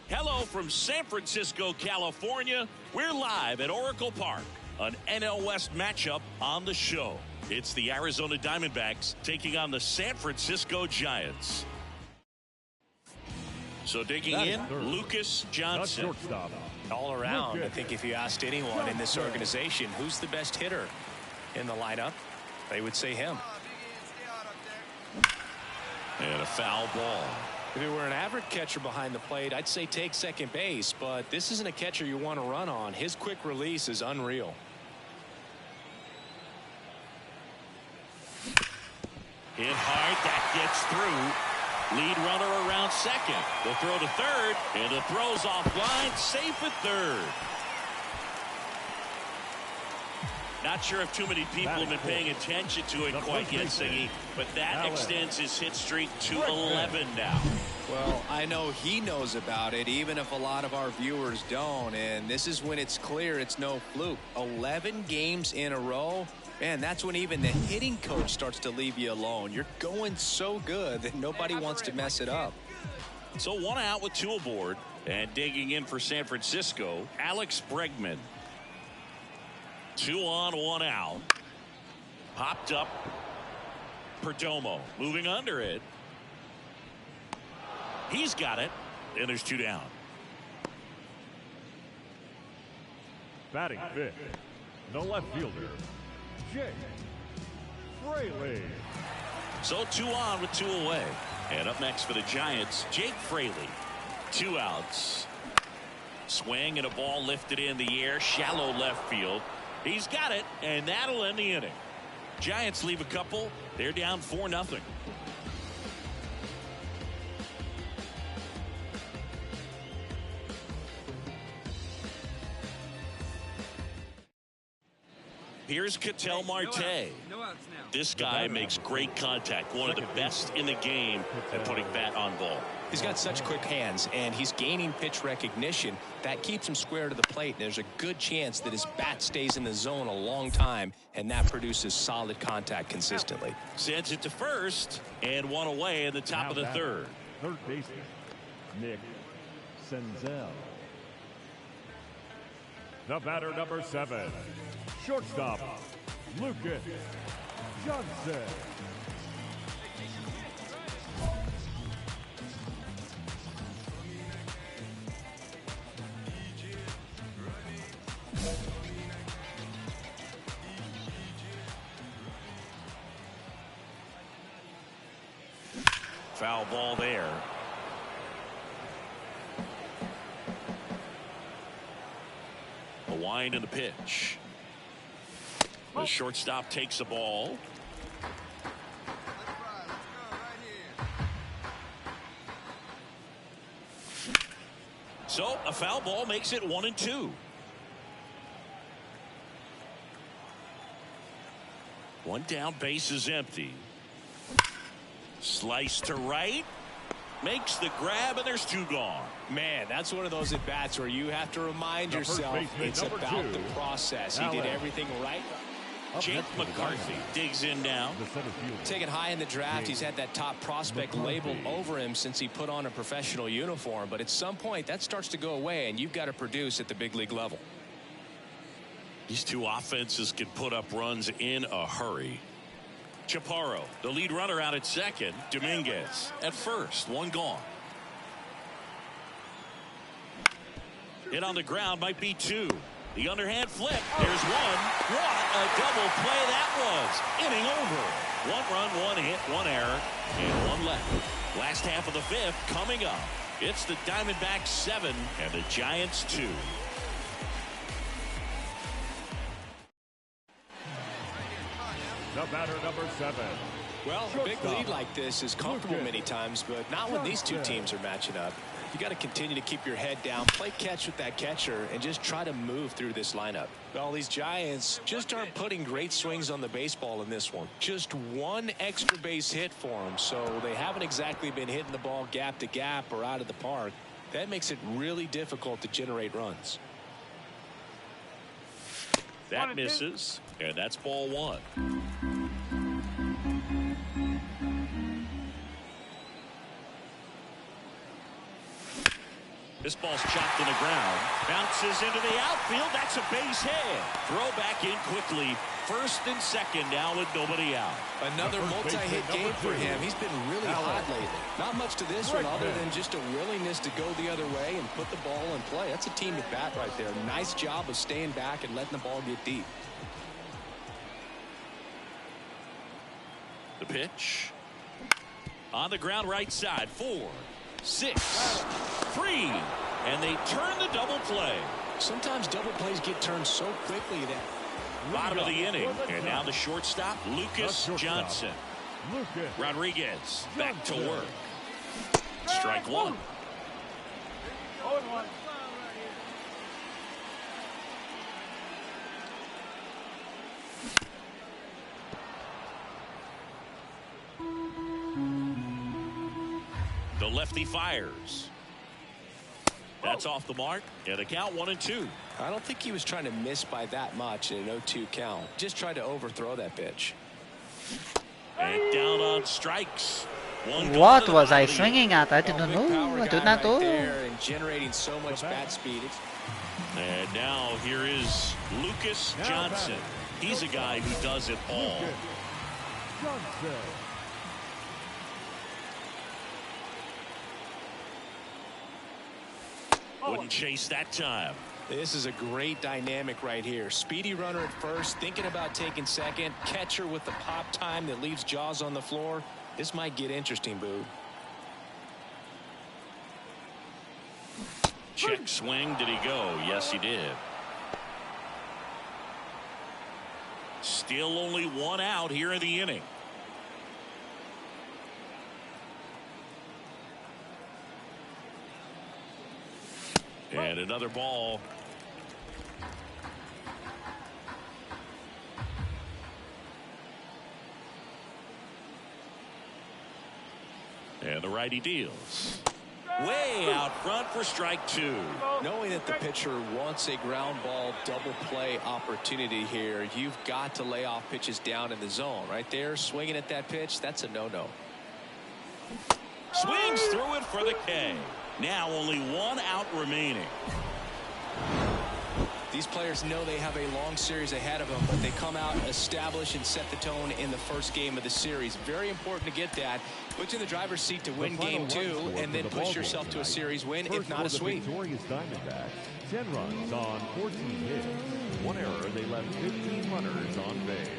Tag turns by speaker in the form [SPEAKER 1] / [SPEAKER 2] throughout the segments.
[SPEAKER 1] Hello from San Francisco, California. We're live at Oracle Park, an NL West matchup on the show. It's the Arizona Diamondbacks taking on the San Francisco Giants. So digging in, Lucas Johnson.
[SPEAKER 2] All around, I think if you asked anyone in this organization who's the best hitter in the lineup, they would say him.
[SPEAKER 1] And a foul ball.
[SPEAKER 2] If it were an average catcher behind the plate, I'd say take second base, but this isn't a catcher you want to run on. His quick release is unreal.
[SPEAKER 1] Hit hard, that gets through. Lead runner around second. The throw to third, and the throw's offline, safe at third. Not sure if too many people have been paying attention to it quite yet, Siggy, but that extends his hit streak to 11 now.
[SPEAKER 2] Well, I know he knows about it, even if a lot of our viewers don't, and this is when it's clear it's no fluke. 11 games in a row, man, that's when even the hitting coach starts to leave you alone. You're going so good that nobody wants to mess it up.
[SPEAKER 1] So one out with two aboard, and digging in for San Francisco, Alex Bregman. 2 on, 1 out. Popped up. Perdomo moving under it. He's got it, and there's 2 down.
[SPEAKER 3] Batting fifth, the left fielder, Jake Fraley.
[SPEAKER 1] So 2 on with 2 away. And up next for the Giants, Jake Fraley. 2 outs. Swing and a ball lifted in the air, shallow left field. He's got it, and that'll end the inning. Giants leave a couple. They're down 4-0. Here's Ketel Marte. This guy makes great contact. One of the best in the game at putting bat on ball.
[SPEAKER 2] He's got such quick hands, and he's gaining pitch recognition. That keeps him square to the plate. There's a good chance that his bat stays in the zone a long time, and that produces solid contact consistently.
[SPEAKER 1] Sends it to first, and 1 away in the top of the third.
[SPEAKER 3] Third baseman, Nick Senzel. The batter, number 7, shortstop, Lucas Johnson.
[SPEAKER 1] Foul ball there. A wind and a pitch. The shortstop takes the ball. So a foul ball makes it 1-2. 1 down, base is empty. Slice to right. Makes the grab, and there's 2 gone.
[SPEAKER 2] Man, that's one of those at-bats where you have to remind yourself it's about the process. He did everything right.
[SPEAKER 1] Jake McCarthy digs in now.
[SPEAKER 2] Taken high in the draft, he's had that top prospect labeled over him since he put on a professional uniform. But at some point, that starts to go away, and you've got to produce at the big league level.
[SPEAKER 1] These 2 offenses can put up runs in a hurry. Chaparro, the lead runner, out at second. Dominguez at first. 1 gone. Hit on the ground, might be 2. The underhand flip. There's 1. What a double play that was. Inning over. 1 run, 1 hit, 1 error. one left. Last half of the fifth coming up. It's the Diamondbacks 7 and the Giants 2.
[SPEAKER 3] The batter, number 7.
[SPEAKER 2] Well, a big lead like this is comfortable many times, but not when these two teams are matching up. You got to continue to keep your head down, play catch with that catcher, and just try to move through this lineup. Well, these Giants just aren't putting great swings on the baseball in this one. Just one extra base hit for them, so they haven't exactly been hitting the ball gap to gap or out of the park. That makes it really difficult to generate runs.
[SPEAKER 1] That misses, and that's ball 1. This ball's chopped in the ground. Bounces into the outfield. That's a base hit. Throw back in quickly. First and second now with nobody out.
[SPEAKER 2] Another multi-hit game for him. He's been really hot lately. Not much to this one other than just a willingness to go the other way and put the ball in play. That's a team at bat right there. Nice job of staying back and letting the ball get deep.
[SPEAKER 1] The pitch. On the ground right side. 4, 6, 3. And they turn the double play.
[SPEAKER 2] Sometimes double plays get turned so quickly that
[SPEAKER 1] bottom of the inning. And now the shortstop, Lucas Johnson. Rodriguez back to work. Strike 1. The lefty fires. That's off the mark, and the count 1-2.
[SPEAKER 2] I don't think he was trying to miss by that much in an 0-2 count. Just tried to overthrow that pitch.
[SPEAKER 1] And down on strikes.
[SPEAKER 4] What was I swinging at? I didn't know. I did not know.
[SPEAKER 2] And generating so much bat speed.
[SPEAKER 1] And now here is Lucas Johnson. He's a guy who does it all. Wouldn't chase that time.
[SPEAKER 2] This is a great dynamic right here. Speedy runner at first, thinking about taking second. Catcher with the pop time that leaves Jaws on the floor. This might get interesting, Boo.
[SPEAKER 1] Check swing. Did he go? Yes, he did. Still only 1 out here in the inning. And another ball. And the righty deals. Way out front for strike 2.
[SPEAKER 2] Knowing that the pitcher wants a ground ball double play opportunity here, you've got to lay off pitches down in the zone. Right there, swinging at that pitch, that's a no-no.
[SPEAKER 1] Swings through it for the K. Now only 1 out remaining.
[SPEAKER 2] These players know they have a long series ahead of them, but they come out, establish, and set the tone in the first game of the series. Very important to get that. Put you in the driver's seat to win game 2, and then push yourself to a series win, if not a sweep.
[SPEAKER 3] Victorious Diamondbacks, 10 runs on 14 hits. 1 error, they left 15 runners on base.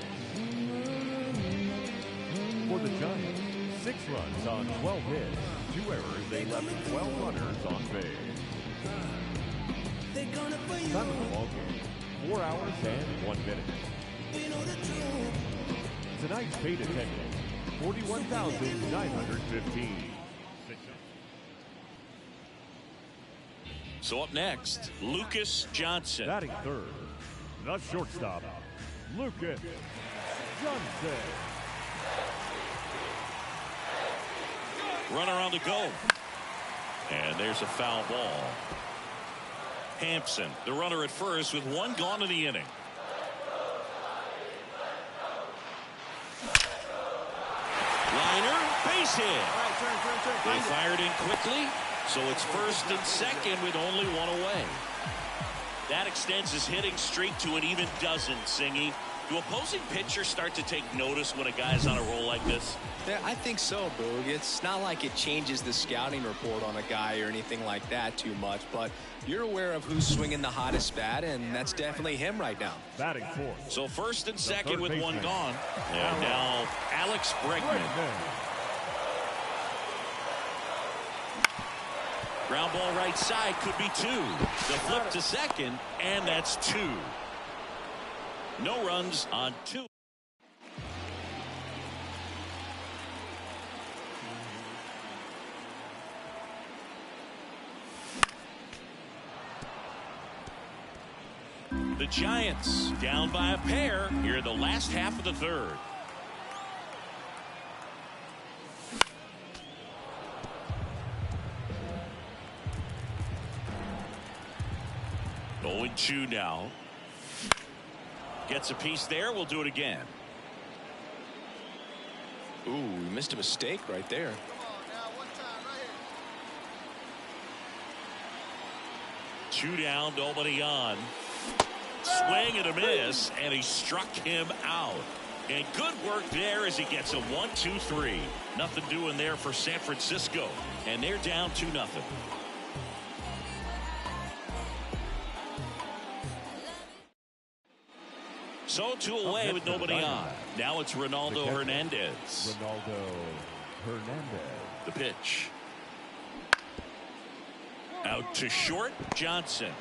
[SPEAKER 3] For the Giants, 6 runs on 12 hits. 2 errors, they left 12 runners on base. Time of the ball game, 4 hours and 1 minute. Tonight's paid attendance, 41,915.
[SPEAKER 1] So up next, Lucas Johnson.
[SPEAKER 3] Batting third, the shortstop, Lucas Johnson.
[SPEAKER 1] Runner on the go. And there's a foul ball. Hampson, the runner at first with 1 gone in the inning. Liner, base hit. They fired in quickly, so it's first and second with only 1 away. That extends his hitting streak to an even dozen, Singy. Do opposing pitchers start to take notice when a guy's on a roll like this?
[SPEAKER 2] Yeah, I think so, Boog. It's not like it changes the scouting report on a guy or anything like that too much, but you're aware of who's swinging the hottest bat, and that's definitely him right now.
[SPEAKER 3] Batting fourth.
[SPEAKER 1] So first and second with 1 gone. And now Alex Bregman. Ground ball right side, could be 2. The flip to second, and that's 2. No runs on 2. The Giants down by a pair here in the last half of the 3rd. Going 2 now. Gets a piece there. We'll do it again.
[SPEAKER 2] Ooh, we missed a mistake right there.
[SPEAKER 1] 2 down, nobody on. Swing and a miss, and he struck him out. And good work there as he gets a 1-2-3. Nothing doing there for San Francisco, and they're down 2-0. So 2 away with nobody on. Now it's Ronaldo Hernandez.
[SPEAKER 3] Ronaldo Hernandez.
[SPEAKER 1] The pitch. Out to short, Johnson.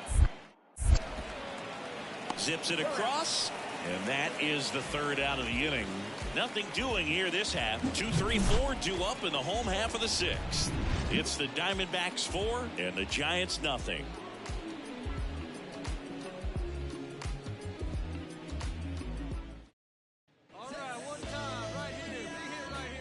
[SPEAKER 1] Zips it across, and that is the 3rd out of the inning. Nothing doing here this half. 2-3-4 due up in the home half of the 6th. It's the Diamondbacks 4 and the Giants nothing.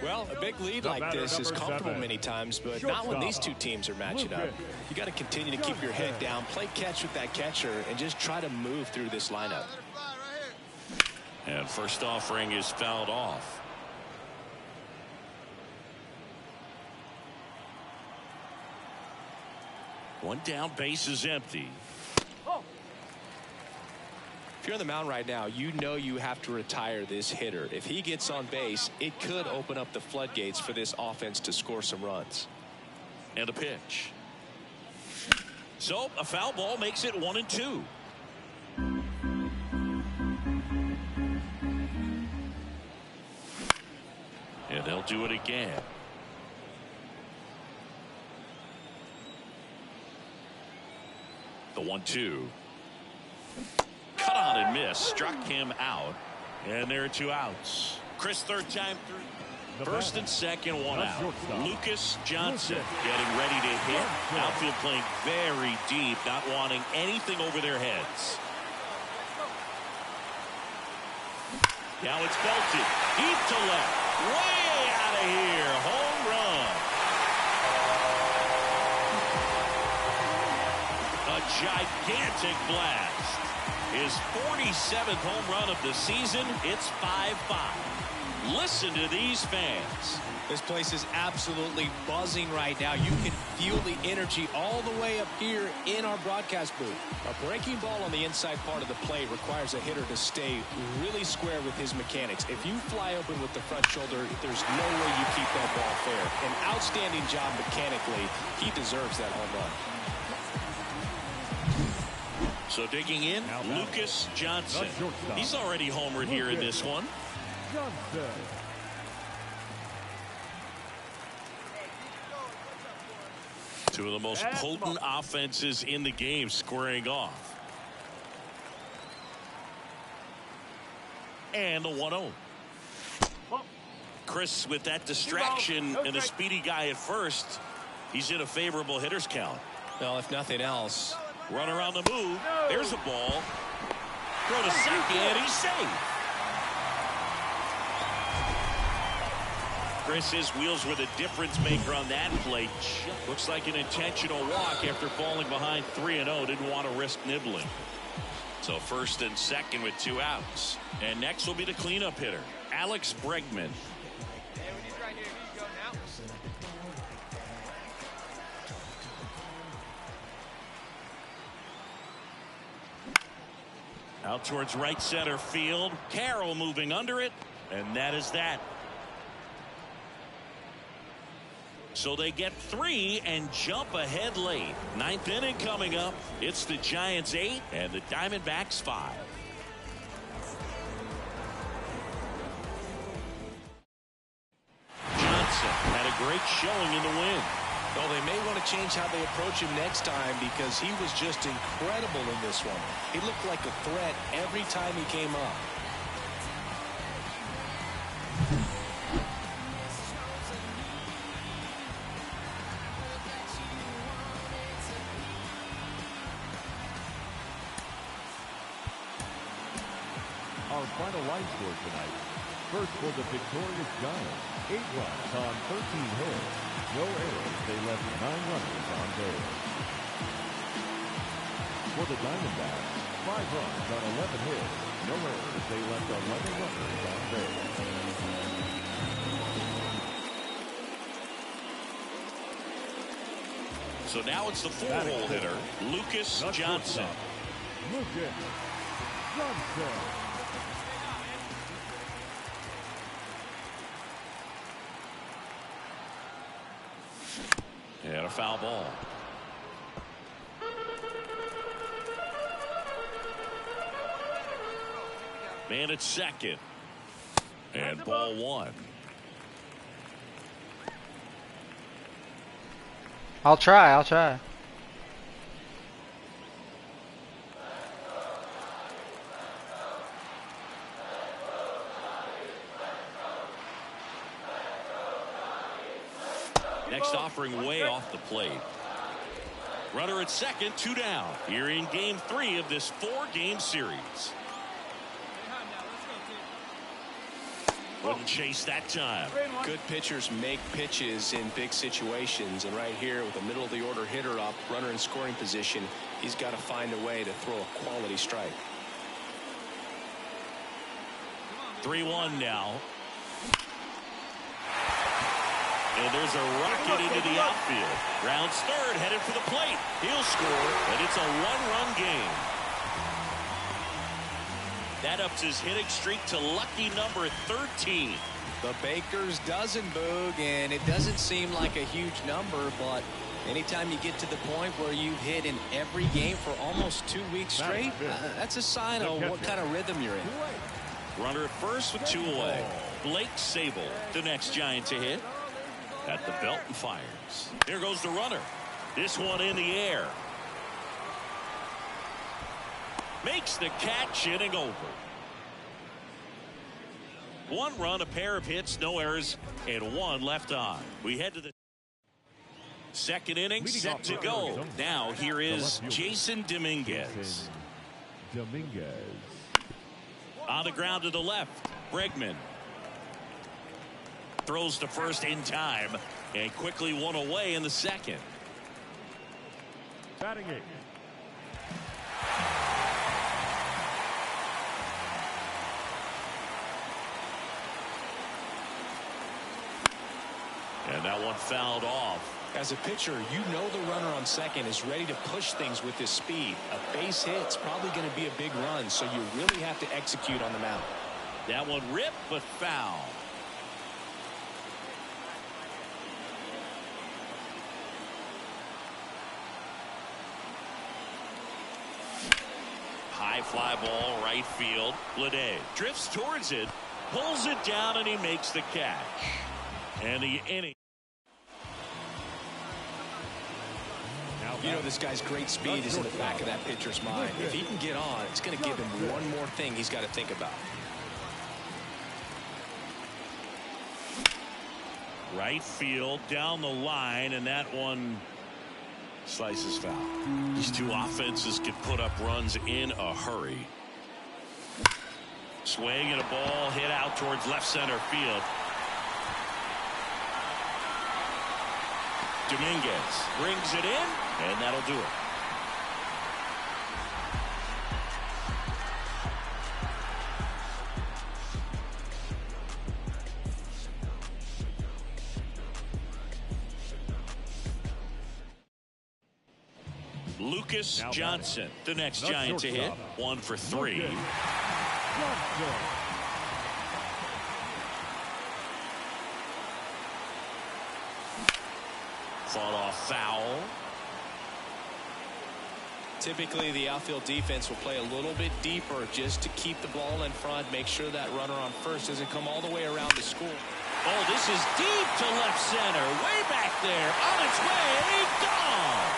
[SPEAKER 2] Well, a big lead like this is comfortable many times, but not when these 2 teams are matching up. You got to continue to keep your head down, play catch with that catcher, and just try to move through this lineup.
[SPEAKER 1] And first offering is fouled off. One down, base is empty.
[SPEAKER 2] If you're on the mound right now, you know you have to retire this hitter. If he gets on base, it could open up the floodgates for this offense to score some runs.
[SPEAKER 1] And a pitch. So a foul ball makes it 1-2. And they'll do it again. The 1-2. Cut on and miss. Struck him out. And there are 2 outs. Chris, 3rd time through. First and second, 1 out. Lucas Johnson getting ready to hit. Outfield playing very deep, not wanting anything over their heads. Now it's belted. Deep to left. Way out of here. Home run. A gigantic blast. His 47th home run of the season. It's 5-5. Listen to these fans.
[SPEAKER 2] This place is absolutely buzzing right now. You can feel the energy all the way up here in our broadcast booth. A breaking ball on the inside part of the plate requires a hitter to stay really square with his mechanics. If you fly open with the front shoulder, there's no way you keep that ball fair. An outstanding job mechanically. He deserves that home run.
[SPEAKER 1] So digging in, Lucas Johnson. He's already homered here in this one.
[SPEAKER 3] Johnson.
[SPEAKER 1] Two of the most potent offenses in the game squaring off. And the 1-0. Chris, with that distraction and a speedy guy at first, he's in a favorable hitter's count.
[SPEAKER 2] Well, if nothing else.
[SPEAKER 1] Runner on the move. There's a ball. Throw to second. He's safe. Chris, his wheels were the difference maker on that play. Looks like an intentional walk after falling behind 3-0. Didn't want to risk nibbling. So first and second with 2 outs. And next will be the cleanup hitter, Alex Bregman. Out towards right center field. Carroll moving under it. And that is that. So they get 3 and jump ahead late. 9th inning coming up. It's the Giants 8 and the Diamondbacks 5. Johnson had a great showing in the win.
[SPEAKER 2] Well, they may want to change how they approach him next time because he was just incredible in this one. He looked like a threat every time he came up.
[SPEAKER 3] Our final line score tonight. First for the victorious Giants, 8 runs on 13 hits. No errors. They left 9 runners on base. For the Diamondbacks, 5 runs on 11 hits. No errors. They left 11 runners on base.
[SPEAKER 1] So now it's the 4-hole hitter, Lucas Johnson.
[SPEAKER 3] Lucas Johnson.
[SPEAKER 1] And a foul ball. Man at second. And ball 1.
[SPEAKER 4] I'll try.
[SPEAKER 1] Next offering way off the plate. Runner at second, 2 down. Here in game 3 of this 4-game series. Wouldn't chase that time.
[SPEAKER 2] Good pitchers make pitches in big situations, and right here with a middle of the order hitter up, runner in scoring position, he's got to find a way to throw a quality strike.
[SPEAKER 1] 3-1 now. And there's a rocket into the outfield. Rounds third, headed for the plate. He'll score, and it's a 1-run game. That ups his hitting streak to lucky number 13.
[SPEAKER 2] The Baker's dozen, Boog, and it doesn't seem like a huge number, but anytime you get to the point where you've hit in every game for almost 2 weeks straight, that's a sign of what kind of rhythm you're in.
[SPEAKER 1] Runner at first with 2 away. Blake Sable, the next Giant to hit. At the belt and fires. There goes the runner. This one in the air. Makes the catch, inning over. 1 run, a pair of hits, no errors, and 1 left on. We head to the second inning, set to go. Now here is Jason Dominguez. On the ground to the left, Bregman. Throws to first in time and quickly 1 away in the second.
[SPEAKER 3] Batting 8.
[SPEAKER 1] And that one fouled off.
[SPEAKER 2] As a pitcher, you know the runner on second is ready to push things with his speed. A base hit's probably going to be a big run, so you really have to execute on the mound.
[SPEAKER 1] That one ripped but foul. High fly ball, right field. Bleday drifts towards it, pulls it down, and he makes the catch. And the inning.
[SPEAKER 2] You know, this guy's great speed is in the back of that pitcher's mind. If he can get on, it's going to give him one more thing he's got to think about.
[SPEAKER 1] Right field, down the line, and that one slices foul. These two offenses can put up runs in a hurry. Swing and a ball hit out towards left center field. Dominguez brings it in, and that'll do it. Lucas Johnson, the next Giant to hit. 1 for 3. Fought off foul.
[SPEAKER 2] Typically, the outfield defense will play a little bit deeper just to keep the ball in front, make sure that runner on first doesn't come all the way around to score.
[SPEAKER 1] Oh, this is deep to left center, way back there, on its way, gone.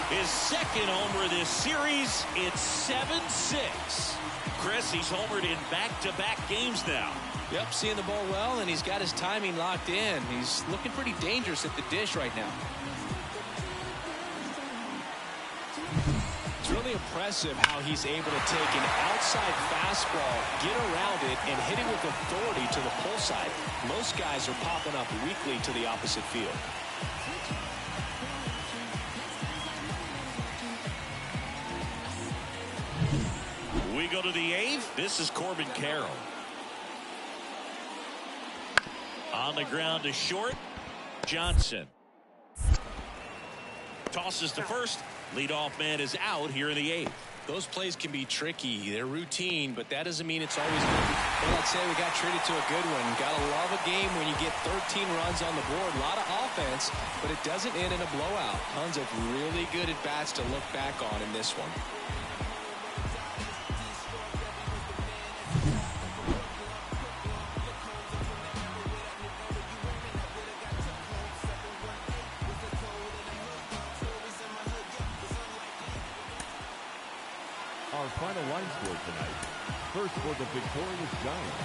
[SPEAKER 1] His second homer of this series. It's 7-6. Chris, he's homered in back-to-back games now.
[SPEAKER 2] Yep, seeing the ball well, and he's got his timing locked in. He's looking pretty dangerous at the dish right now. It's really impressive how he's able to take an outside fastball, get around it, and hit it with authority to the pull side. Most guys are popping up weakly to the opposite field.
[SPEAKER 1] We go to the eighth. This is Corbin Carroll. On the ground to short. Johnson tosses to first. Leadoff man is out here in the eighth.
[SPEAKER 2] Those plays can be tricky. They're routine, but that doesn't mean it's always good. Well, I'd say we got treated to a good one. Gotta love a game when you get 13 runs on the board. A lot of offense, but it doesn't end in a blowout. Tons of really good at-bats to look back on in this one.
[SPEAKER 3] Our final line score tonight. First for the victorious Giants.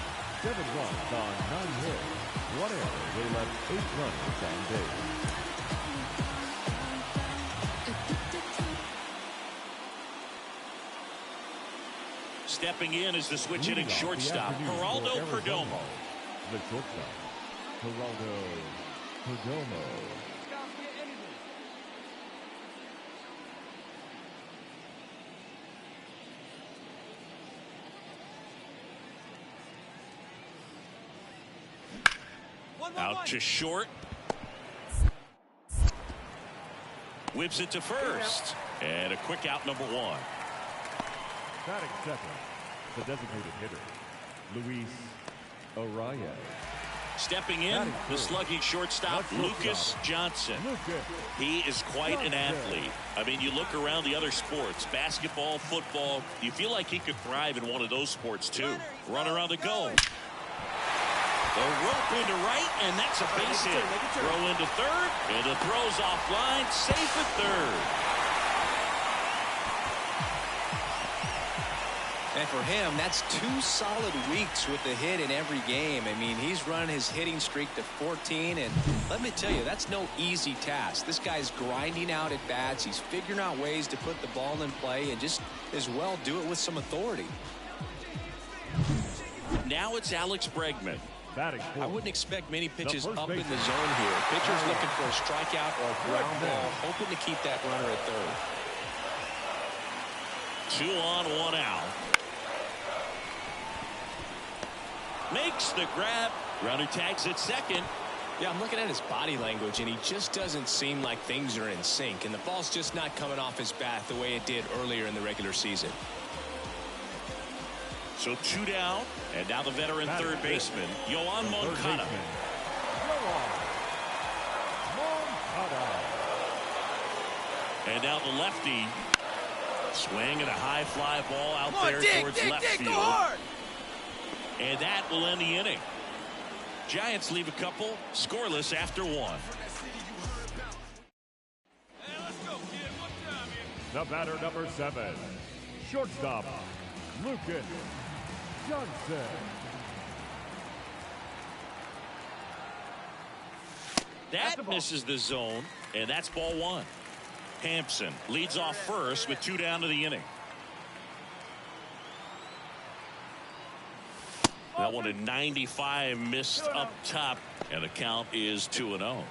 [SPEAKER 3] 7 runs on 9 hits. 1 error. They left 8 runners on base.
[SPEAKER 1] Stepping in is the switch hitting shortstop, Geraldo Perdomo.
[SPEAKER 3] The shortstop, Geraldo Perdomo.
[SPEAKER 1] Out to short. Whips it to first. And a quick out, number 1.
[SPEAKER 3] Batting second, the designated hitter, Luis Arraez.
[SPEAKER 1] Stepping in, the slugging shortstop, Lucas Johnson. He is quite an athlete. I mean, you look around the other sports, basketball, football, you feel like he could thrive in one of those sports too. Runner on the go. The rope into right, and that's a base hit. Throw into third, and the throw's offline, safe at third.
[SPEAKER 2] And for him, that's 2 solid weeks with the hit in every game. I mean, he's running his hitting streak to 14, and let me tell you, that's no easy task. This guy's grinding out at bats. He's figuring out ways to put the ball in play and just as well do it with some authority.
[SPEAKER 1] Now it's Alex Bregman.
[SPEAKER 2] I wouldn't expect many pitches up in the zone here. Pitcher's looking for a strikeout or a ground ball, hoping to keep that runner at third.
[SPEAKER 1] 2 on, 1 out. Makes the grab. Runner tags at second.
[SPEAKER 2] Yeah, I'm looking at his body language, and he just doesn't seem like things are in sync, and the ball's just not coming off his bat the way it did earlier in the regular season.
[SPEAKER 1] So 2 down, and now the veteran third baseman, Yoan Moncada. And now the lefty. Swing and a high fly ball out there towards left field. And that will end the inning. Giants leave a couple scoreless after 1.
[SPEAKER 3] The batter, number 7, shortstop, Lucas Johnson.
[SPEAKER 1] That misses the zone, and that's ball 1. Hampson leads off first with 2 down to the inning. That one at 95 missed up top, and the count is 2-0.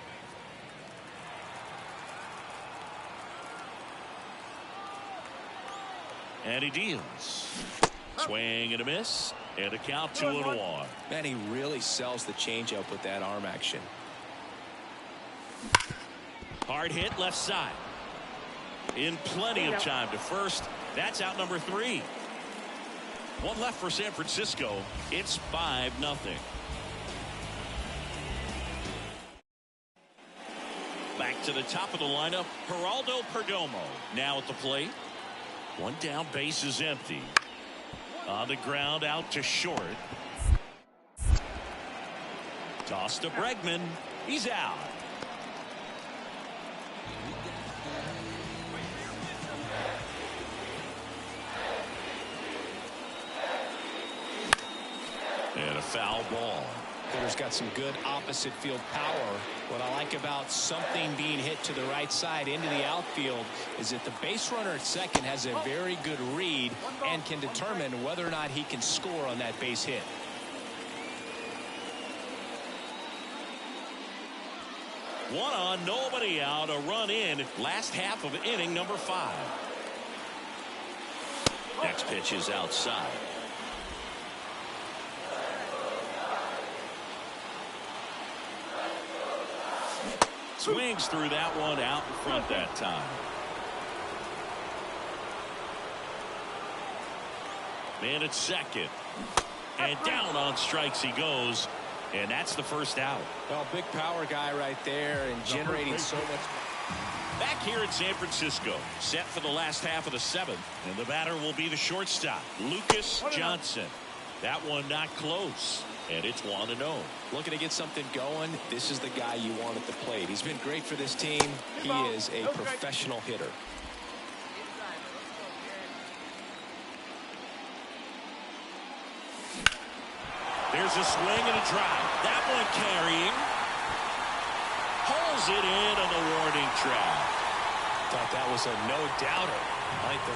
[SPEAKER 1] And he deals. Swing and a miss, and a count 2-1.
[SPEAKER 2] Man, he really sells the changeup with that arm action.
[SPEAKER 1] Hard hit left side. In plenty of time to first. That's out number 3. 1 left for San Francisco. It's 5-0. Back to the top of the lineup, Geraldo Perdomo now at the plate. 1 down, base is empty. On the ground, out to short. Toss to Bregman. He's out. And a foul ball.
[SPEAKER 2] Hitter's got some good opposite field power. What I like about something being hit to the right side into the outfield is that the base runner at second has a very good read and can determine whether or not he can score on that base hit.
[SPEAKER 1] One on, nobody out, a run in. Last half of inning number 5. Next pitch is outside. Swings through that one, out in front that time. Man at second. And down on strikes he goes. And that's the first out.
[SPEAKER 2] Well, big power guy right there and generating so much.
[SPEAKER 1] Back here in San Francisco, set for the last half of the 7th. And the batter will be the shortstop, Lucas Johnson. That one not close. And it's 1-0.
[SPEAKER 2] Looking to get something going. This is the guy you want at the plate. He's been great for this team. He is a professional hitter.
[SPEAKER 1] There's a swing and a drive. That one carrying. Holds it in on the warning track.
[SPEAKER 2] Thought that was a no-doubter. Like the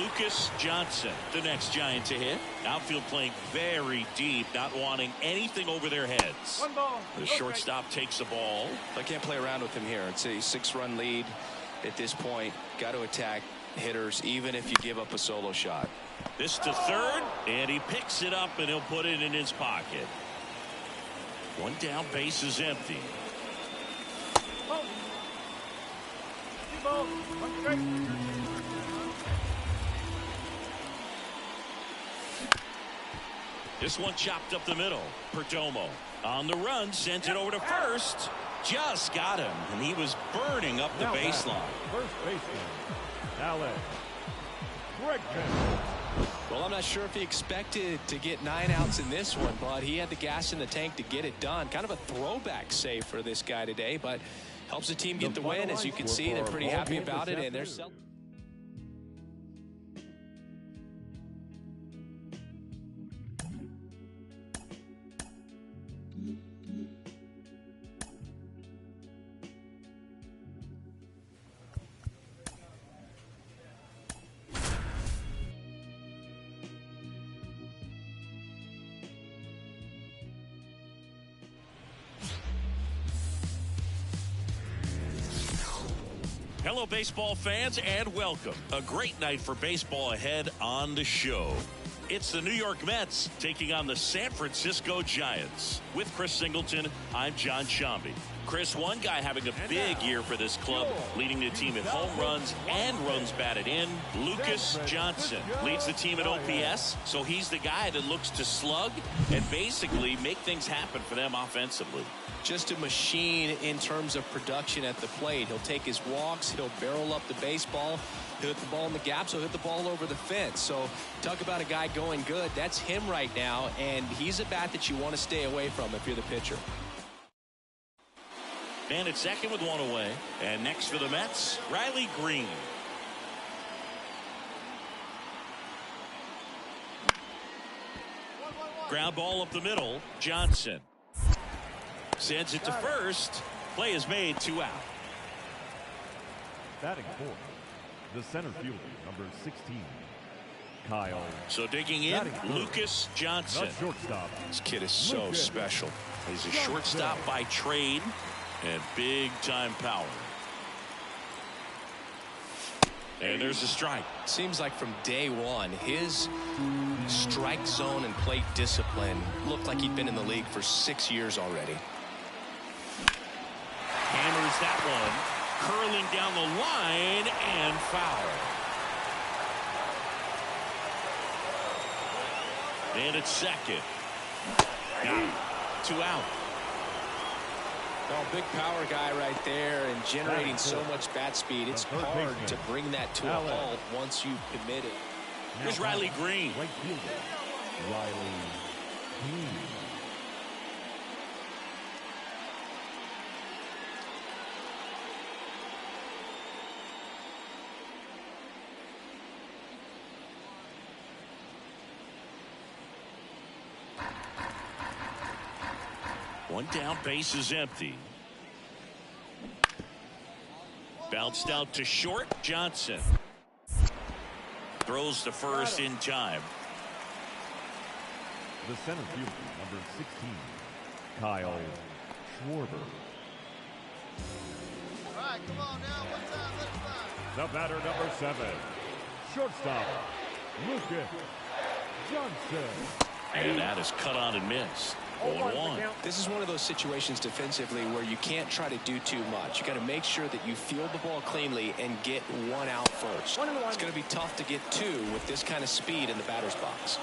[SPEAKER 1] Lucas Johnson, the next Giant to hit. Outfield playing very deep, not wanting anything over their heads. The shortstop takes the ball.
[SPEAKER 2] I can't play around with him here. It's a 6-run lead at this point. Got to attack hitters, even if you give up a solo shot.
[SPEAKER 1] This to third, and he picks it up, and he'll put it in his pocket. One down, base is empty. This one chopped up the middle. Perdomo on the run, sent it over to first. Just got him, and he was burning up the baseline.
[SPEAKER 3] First baseman, Alex Bregman.
[SPEAKER 2] Well, I'm not sure if he expected to get 9 outs in this one, but he had the gas in the tank to get it done. Kind of a throwback save for this guy today, but helps the team get the win. As you can see, they're pretty happy about it, and they're
[SPEAKER 1] Hello, baseball fans, and welcome. A great night for baseball ahead on the show. It's the New York Mets taking on the San Francisco Giants. With Chris Singleton, I'm John Shambi. Chris, one guy having a big year for this club, leading the team in home runs and runs batted in. Lucas Johnson leads the team at OPS, so he's the guy that looks to slug and basically make things happen for them offensively.
[SPEAKER 2] just a machine in terms of production at the plate. He'll take his walks. He'll barrel up the baseball. He'll hit the ball in the gaps. He'll hit the ball over the fence. So talk about a guy going good. That's him right now, and he's a bat that you want to stay away from if you're the pitcher.
[SPEAKER 1] Man at second with one away. And next for the Mets, Riley Green. Ground ball up the middle. Johnson sends it to first. Play is made, 2 out.
[SPEAKER 3] Batting fourth, the center fielder, number 16, Kyle.
[SPEAKER 1] So digging in, Lucas Johnson.
[SPEAKER 3] Shortstop.
[SPEAKER 2] This kid is so special.
[SPEAKER 1] He's a shortstop by trade and big time power. And there's a strike.
[SPEAKER 2] Seems like from day one, his strike zone and plate discipline looked like he'd been in the league for 6 years already.
[SPEAKER 1] Hammers that one, curling down the line and foul. And it's second. Got him. 2 out.
[SPEAKER 2] Well, big power guy right there and generating so much bat speed. It's hard to bring that to a halt once you commit it.
[SPEAKER 1] Here's Riley Green.
[SPEAKER 3] Right fielder, Riley Green.
[SPEAKER 1] One down, base is empty. Bounced out to short. Johnson throws to first in time.
[SPEAKER 3] The center fielder, number 16, Kyle Schwarber.
[SPEAKER 5] All right, come on now. One time, let's fly.
[SPEAKER 3] The batter, number 7, shortstop, Lucas Johnson.
[SPEAKER 1] And that is cut on and missed. 0-1.
[SPEAKER 2] This is one of those situations defensively where you can't try to do too much. You got to make sure that you field the ball cleanly and get one out first. It's going to be tough to get two with this kind of speed in the batter's box.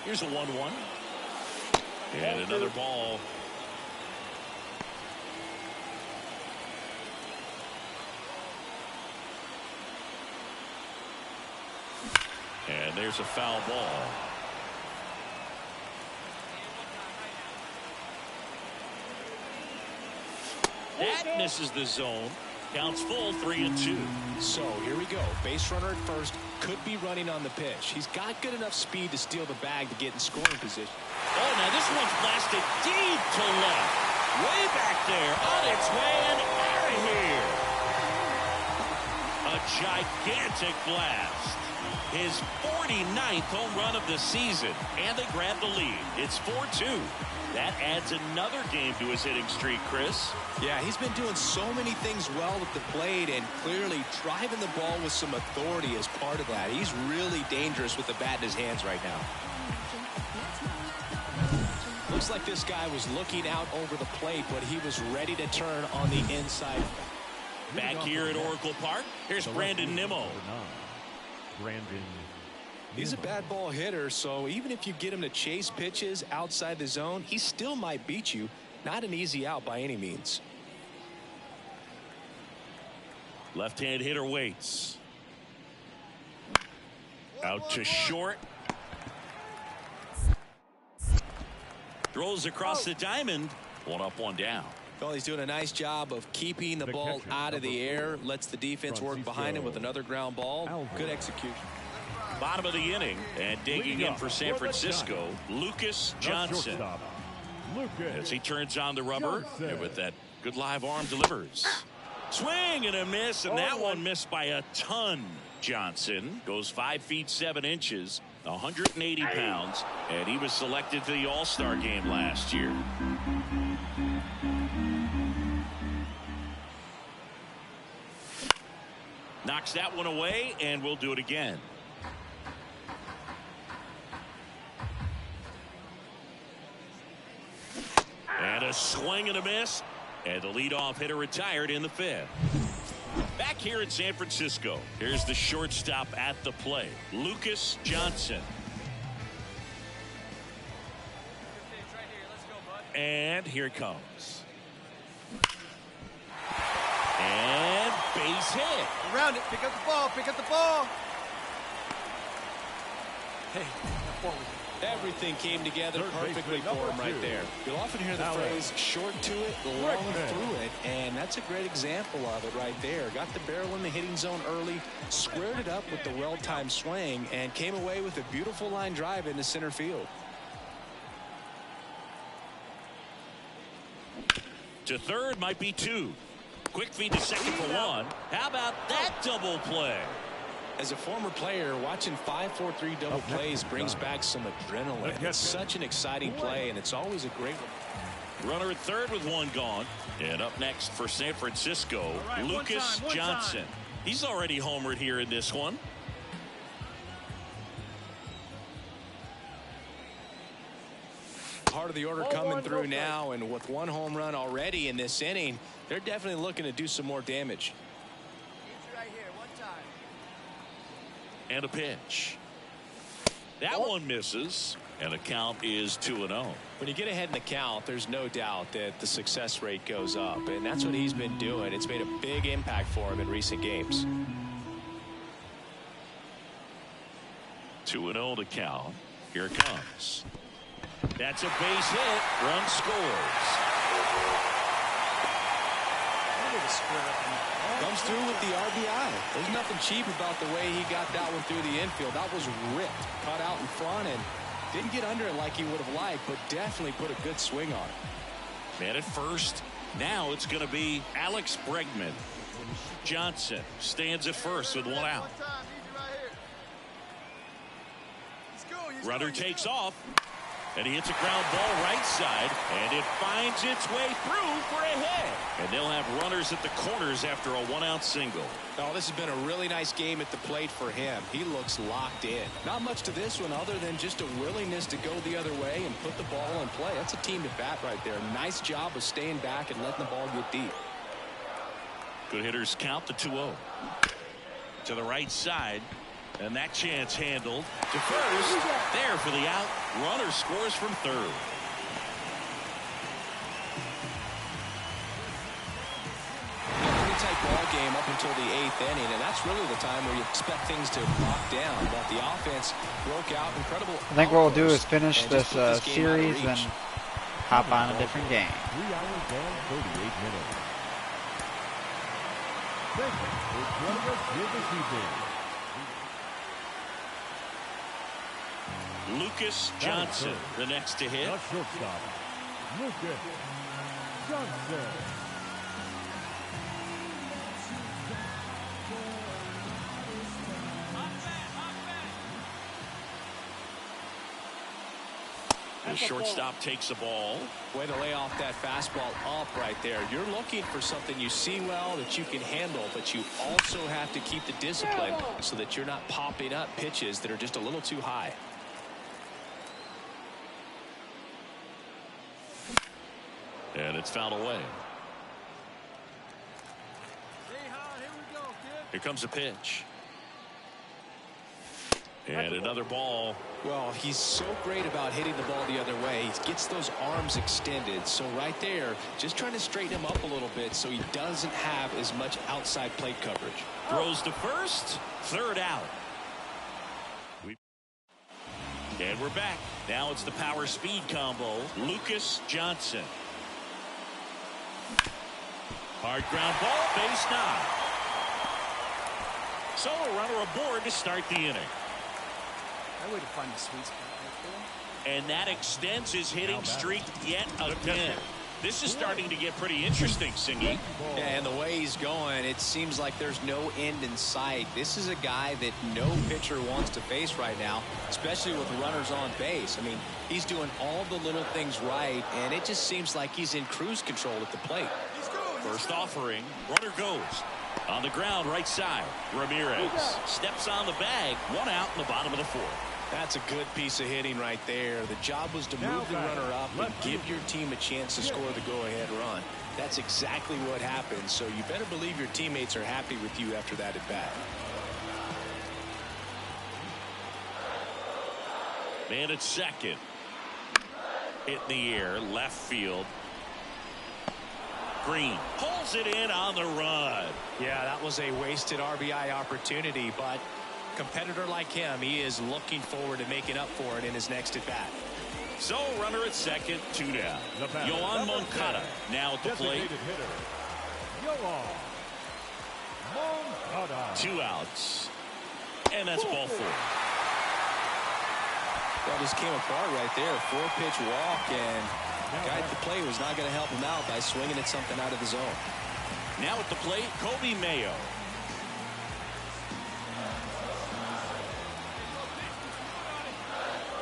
[SPEAKER 1] Here's a 1-1. And another ball. And there's a foul ball. That misses the zone. Counts full, 3-2.
[SPEAKER 2] So here we go. Base runner at first, could be running on the pitch. He's got good enough speed to steal the bag to get in scoring position.
[SPEAKER 1] Oh, now this one's blasted deep to left. Way back there, on its way and out of here. A gigantic blast. His 49th home run of the season, and they grab the lead. It's 4-2. That adds another game to his hitting streak, Chris.
[SPEAKER 2] Yeah, he's been doing so many things well at the plate and clearly driving the ball with some authority as part of that. He's really dangerous with the bat in his hands right now. Looks like this guy was looking out over the plate, but he was ready to turn on the inside.
[SPEAKER 1] Back here at Oracle Park, here's Brandon Nimmo.
[SPEAKER 2] He's a bad ball hitter, so even if you get him to chase pitches outside the zone, he still might beat you. Not an easy out by any means.
[SPEAKER 1] Left-hand hitter waits. Out to short. Throws across the diamond. One up, one down.
[SPEAKER 2] Well, he's doing a nice job of keeping the ball out of the air. Lets the defense work behind him with another ground ball. Good execution.
[SPEAKER 1] Bottom of the inning, and digging in for San Francisco, Lucas Johnson. As he turns on the rubber, and with that good live arm delivers. Swing and a miss, and that one missed by a ton. Johnson goes 5 feet 7 inches, 180 pounds, and he was selected for the All-Star game last year. Knocks that one away, and we'll do it again. And a swing and a miss, and the leadoff hitter retired in the 5th. Back here in San Francisco, here's the shortstop at the plate, Lucas Johnson. And here it comes. And base hit.
[SPEAKER 5] Around it. Pick up the ball. Pick up the ball. Hey, forward.
[SPEAKER 2] Everything came together perfectly for him right there. You'll often hear the phrase short to it, long through it, and that's a great example of it right there. Got the barrel in the hitting zone early, squared it up with the well-timed swing, and came away with a beautiful line drive into center field.
[SPEAKER 1] To third, might be 2. Quick feed to second for 1. How about that double play?
[SPEAKER 2] As a former player, watching 5-4-3 double plays brings back some adrenaline. It's such an exciting play, and it's always a great one.
[SPEAKER 1] Runner at third with 1 gone. And up next for San Francisco, Lucas Johnson. He's already homered here in this one.
[SPEAKER 2] Part of the order coming through now, and with 1 home run already in this inning, they're definitely looking to do some more damage.
[SPEAKER 1] And a pitch. That one misses, and the count is 2-0.
[SPEAKER 2] When you get ahead in the count, there's no doubt that the success rate goes up, and that's what he's been doing. It's made a big impact for him in recent games.
[SPEAKER 1] 2-0 to count. Here it comes. That's a base hit. Run scores.
[SPEAKER 2] Comes through with the RBI. There's nothing cheap about the way he got that one through the infield. That was ripped, cut out in front, and Didn't get under it like he would have liked, but definitely put a good swing on it.
[SPEAKER 1] Man at first. Now it's going to be Alex Bregman. Johnson stands at first with 1 out. Runner takes off, and he hits a ground ball right side, and it finds its way through for a hit. And they'll have runners at the corners after a 1-out single.
[SPEAKER 2] Oh, this has been a really nice game at the plate for him. He looks locked in. Not much to this one other than just a willingness to go the other way and put the ball in play. That's a team at bat right there. Nice job of staying back and letting the ball get deep.
[SPEAKER 1] Good hitters count the 2-0. To the right side. And that chance handled to first. There for the out. Runner scores from third.
[SPEAKER 2] Pretty tight ball game up until the 8th inning, and that's really the time where you expect things to lock down. But the offense broke out. Incredible.
[SPEAKER 4] I think what we'll do is finish this series and hop on a different game.
[SPEAKER 3] 3 hours and 38 minutes. Thank you for joining us here this evening.
[SPEAKER 1] Lucas Johnson, the next to hit.
[SPEAKER 3] The shortstop, Lucas Johnson.
[SPEAKER 1] The shortstop takes the ball.
[SPEAKER 2] Way to lay off that fastball up right there. You're looking for something you see well that you can handle, but you also have to keep the discipline so that you're not popping up pitches that are just a little too high.
[SPEAKER 1] And it's fouled away. Here comes a pitch. And another ball.
[SPEAKER 2] Well, he's so great about hitting the ball the other way. He gets those arms extended. So right there, just trying to straighten him up a little bit so he doesn't have as much outside plate coverage.
[SPEAKER 1] Throws to first. Third out. And we're back. Now it's the power speed combo. Lucas Johnson. Hard ground ball, base knock. So a runner aboard to start the inning.
[SPEAKER 5] That way to find the sweet spot right there.
[SPEAKER 1] And that extends his hitting streak yet again. This is starting to get pretty interesting, Singy.
[SPEAKER 2] Yeah, and the way he's going, it seems like there's no end in sight. This is a guy that no pitcher wants to face right now, especially with runners on base. I mean, he's doing all the little things right, and it just seems like he's in cruise control at the plate.
[SPEAKER 1] First offering, runner goes. On the ground, right side. Ramirez steps on the bag. 1 out in the bottom of the 4th.
[SPEAKER 2] That's a good piece of hitting right there. The job was to move the runner up and give your team a chance to score the go-ahead run. That's exactly what happened, so you better believe your teammates are happy with you after that at bat.
[SPEAKER 1] Man at second. Hit in the air, left field. Green pulls it in on the run.
[SPEAKER 2] Yeah, that was a wasted RBI opportunity, but competitor like him, he is looking forward to making up for it in his next at bat.
[SPEAKER 1] So runner at second, 2 down. Yoan Moncada now at the plate. 2 outs. And that's ball 4.
[SPEAKER 2] That just came apart right there. 4-pitch walk, and the guy at the plate was not going to help him out by swinging at something out of the zone.
[SPEAKER 1] Now at the plate, Kobe Mayo.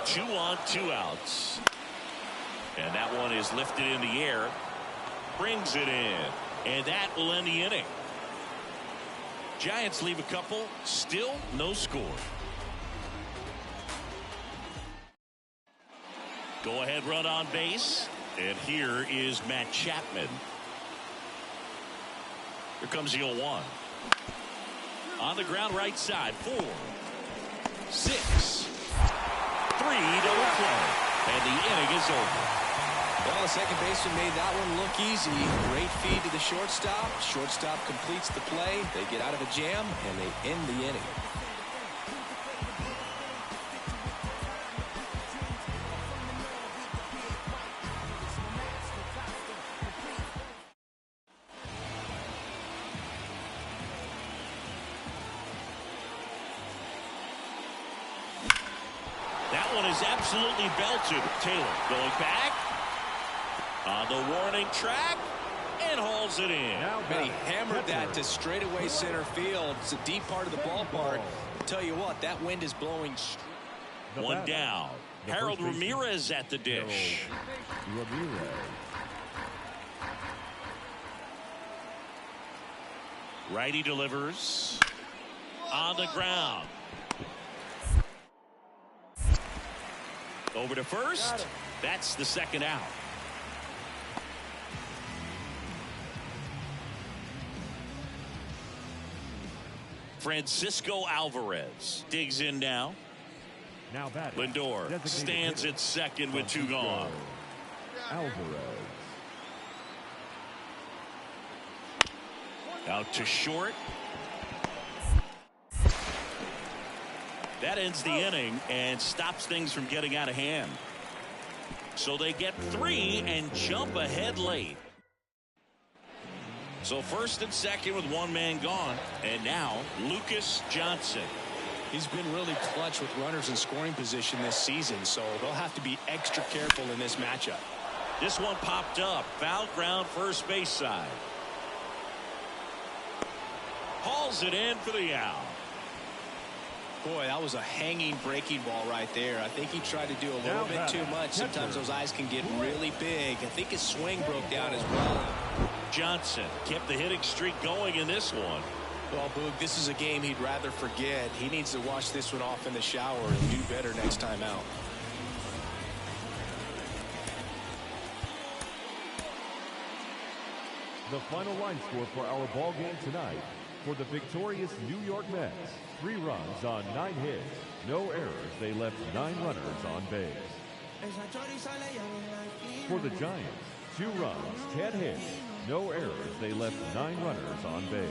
[SPEAKER 1] Two on, 2 outs. And that one is lifted in the air. Brings it in. And that will end the inning. Giants leave a couple. Still no score. Go ahead run on base. And here is Matt Chapman. Here comes the 0-1. On the ground right side. 4, 6, 3 don't play. And the inning is over.
[SPEAKER 2] Well, the second baseman made that one look easy. Great feed to the shortstop. Shortstop completes the play. They get out of a jam, and they end the inning.
[SPEAKER 1] one is absolutely belted. Taylor going back on the warning track and hauls it in.
[SPEAKER 2] And he hammered that to straightaway center field. It's a deep part of the ballpark. I'll tell you what, that wind is blowing.
[SPEAKER 1] One down. Harold Ramirez at the dish. Righty delivers on the ground. Over to first. That's the second out. Francisco Alvarez digs in now. Lindor stands at second with two gone.
[SPEAKER 3] Alvarez.
[SPEAKER 1] Out to short. That ends the inning and stops things from getting out of hand. So they get 3 and jump ahead late. So first and second with one man gone. And now Lucas Johnson.
[SPEAKER 2] He's been really clutch with runners in scoring position this season, so they'll have to be extra careful in this matchup.
[SPEAKER 1] This one popped up. Foul ground first base side. Hauls it in for the out.
[SPEAKER 2] Boy, that was a hanging breaking ball right there. I think he tried to do a little bit too much. Sometimes those eyes can get really big. I think his swing broke down as well.
[SPEAKER 1] Johnson kept the hitting streak going in this one.
[SPEAKER 2] Well, Boog, this is a game he'd rather forget. He needs to wash this one off in the shower and do better next time out.
[SPEAKER 3] The final line score for our ball game tonight. For the victorious New York Mets, 3 runs on 9 hits, no errors. They left 9 runners on base. For the Giants, 2 runs, 10 hits, no errors. They left 9 runners on base.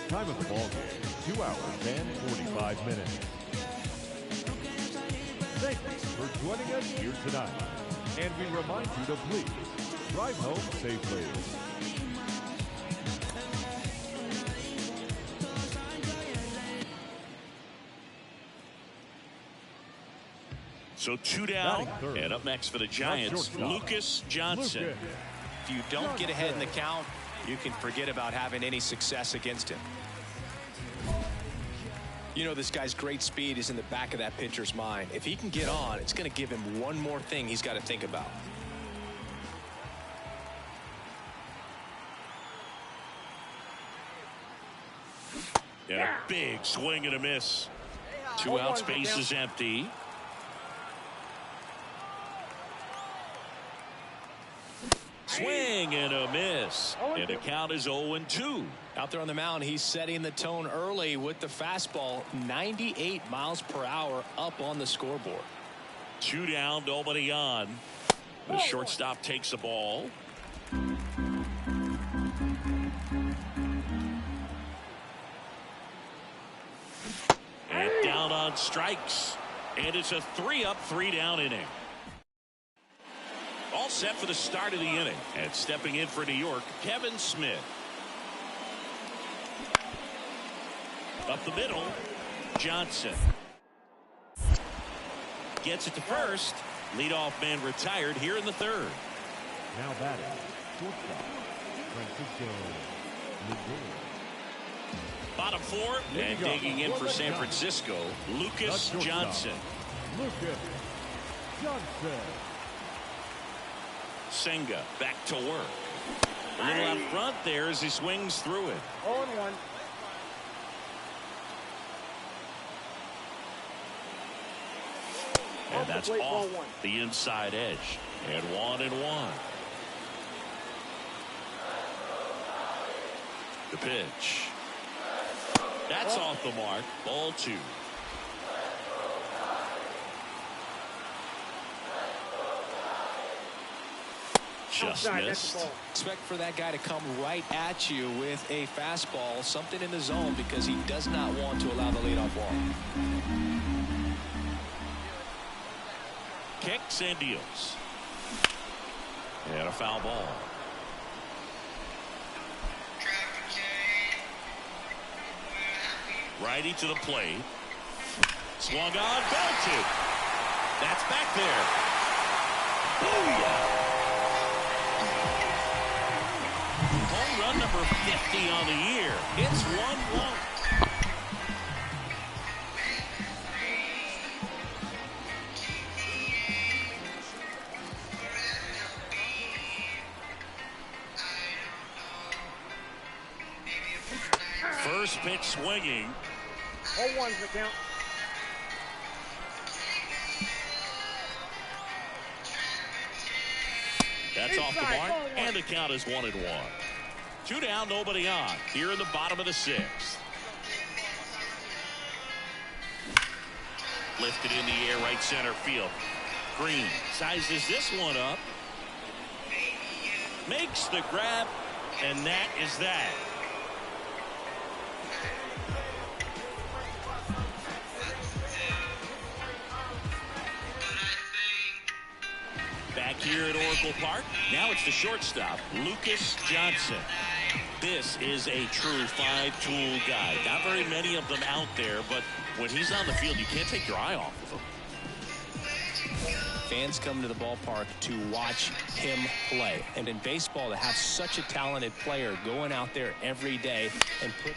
[SPEAKER 3] Time of the ball game, 2 hours and 45 minutes. Thank you for joining us here tonight. And we remind you to please drive home safely.
[SPEAKER 1] So 2 down, and up next for the Giants, Lucas Johnson.
[SPEAKER 2] If you don't get ahead in the count, you can forget about having any success against him. You know, this guy's great speed is in the back of that pitcher's mind. If he can get on, it's going to give him one more thing he's got to think about.
[SPEAKER 1] And a big swing and a miss. 2 outs, base is empty. Swing and a miss. And the count is 0-2.
[SPEAKER 2] Out there on the mound, he's setting the tone early with the fastball. 98 miles per hour up on the scoreboard.
[SPEAKER 1] 2 down, nobody on. The shortstop takes the ball. And down on strikes. And it's a 3-up, 3-down inning. All set for the start of the inning. And stepping in for New York, Kevin Smith. Up the middle, Johnson. Gets it to first. Leadoff man retired here in the 3rd.
[SPEAKER 3] Now batting, shortstop, Francisco Lindor.
[SPEAKER 1] Bottom 4, and digging in for San Francisco, Lucas Johnson.
[SPEAKER 3] Lucas Johnson.
[SPEAKER 1] Senga back to work. A little out front there as he swings through it.
[SPEAKER 5] 0-1.
[SPEAKER 1] And that's off the inside edge. And 1-1. The pitch. That's off the mark. Ball 2. Just missed.
[SPEAKER 2] Expect for that guy to come right at you with a fastball, something in the zone, because he does not want to allow the leadoff walk.
[SPEAKER 1] Kicks and deals. And a foul ball. Righty to the plate. Swung on, belted. That's back there. Booyah. Home run number 50 on the year. It's 1-1. First pitch swinging.
[SPEAKER 5] 0-1's the count.
[SPEAKER 1] That's off the mark, and the count is 1-1. 2 down, nobody on. Here in the bottom of the 6th. Lifted in the air, right center field. Green sizes this one up. Makes the grab, and that is that. Back here at Oracle Park, now it's the shortstop, Lucas Johnson. This is a true 5-tool guy. Not very many of them out there, but when he's on the field, you can't take your eye off of him.
[SPEAKER 2] Fans come to the ballpark to watch him play. And in baseball, to have such a talented player going out there every day and put...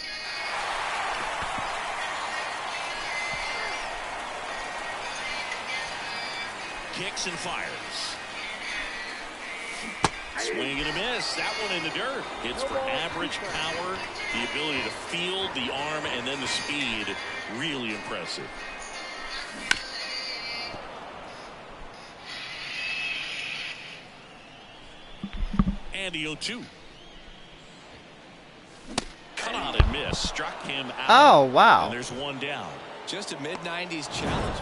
[SPEAKER 1] Kicks and fires. Swing and a miss. That one in the dirt. It's for average power, the ability to field the arm, and then the speed. Really impressive. And the 0-2. Cut on and miss. Struck him out.
[SPEAKER 4] Oh, wow.
[SPEAKER 1] And there's one down.
[SPEAKER 2] Just a mid-90s challenge.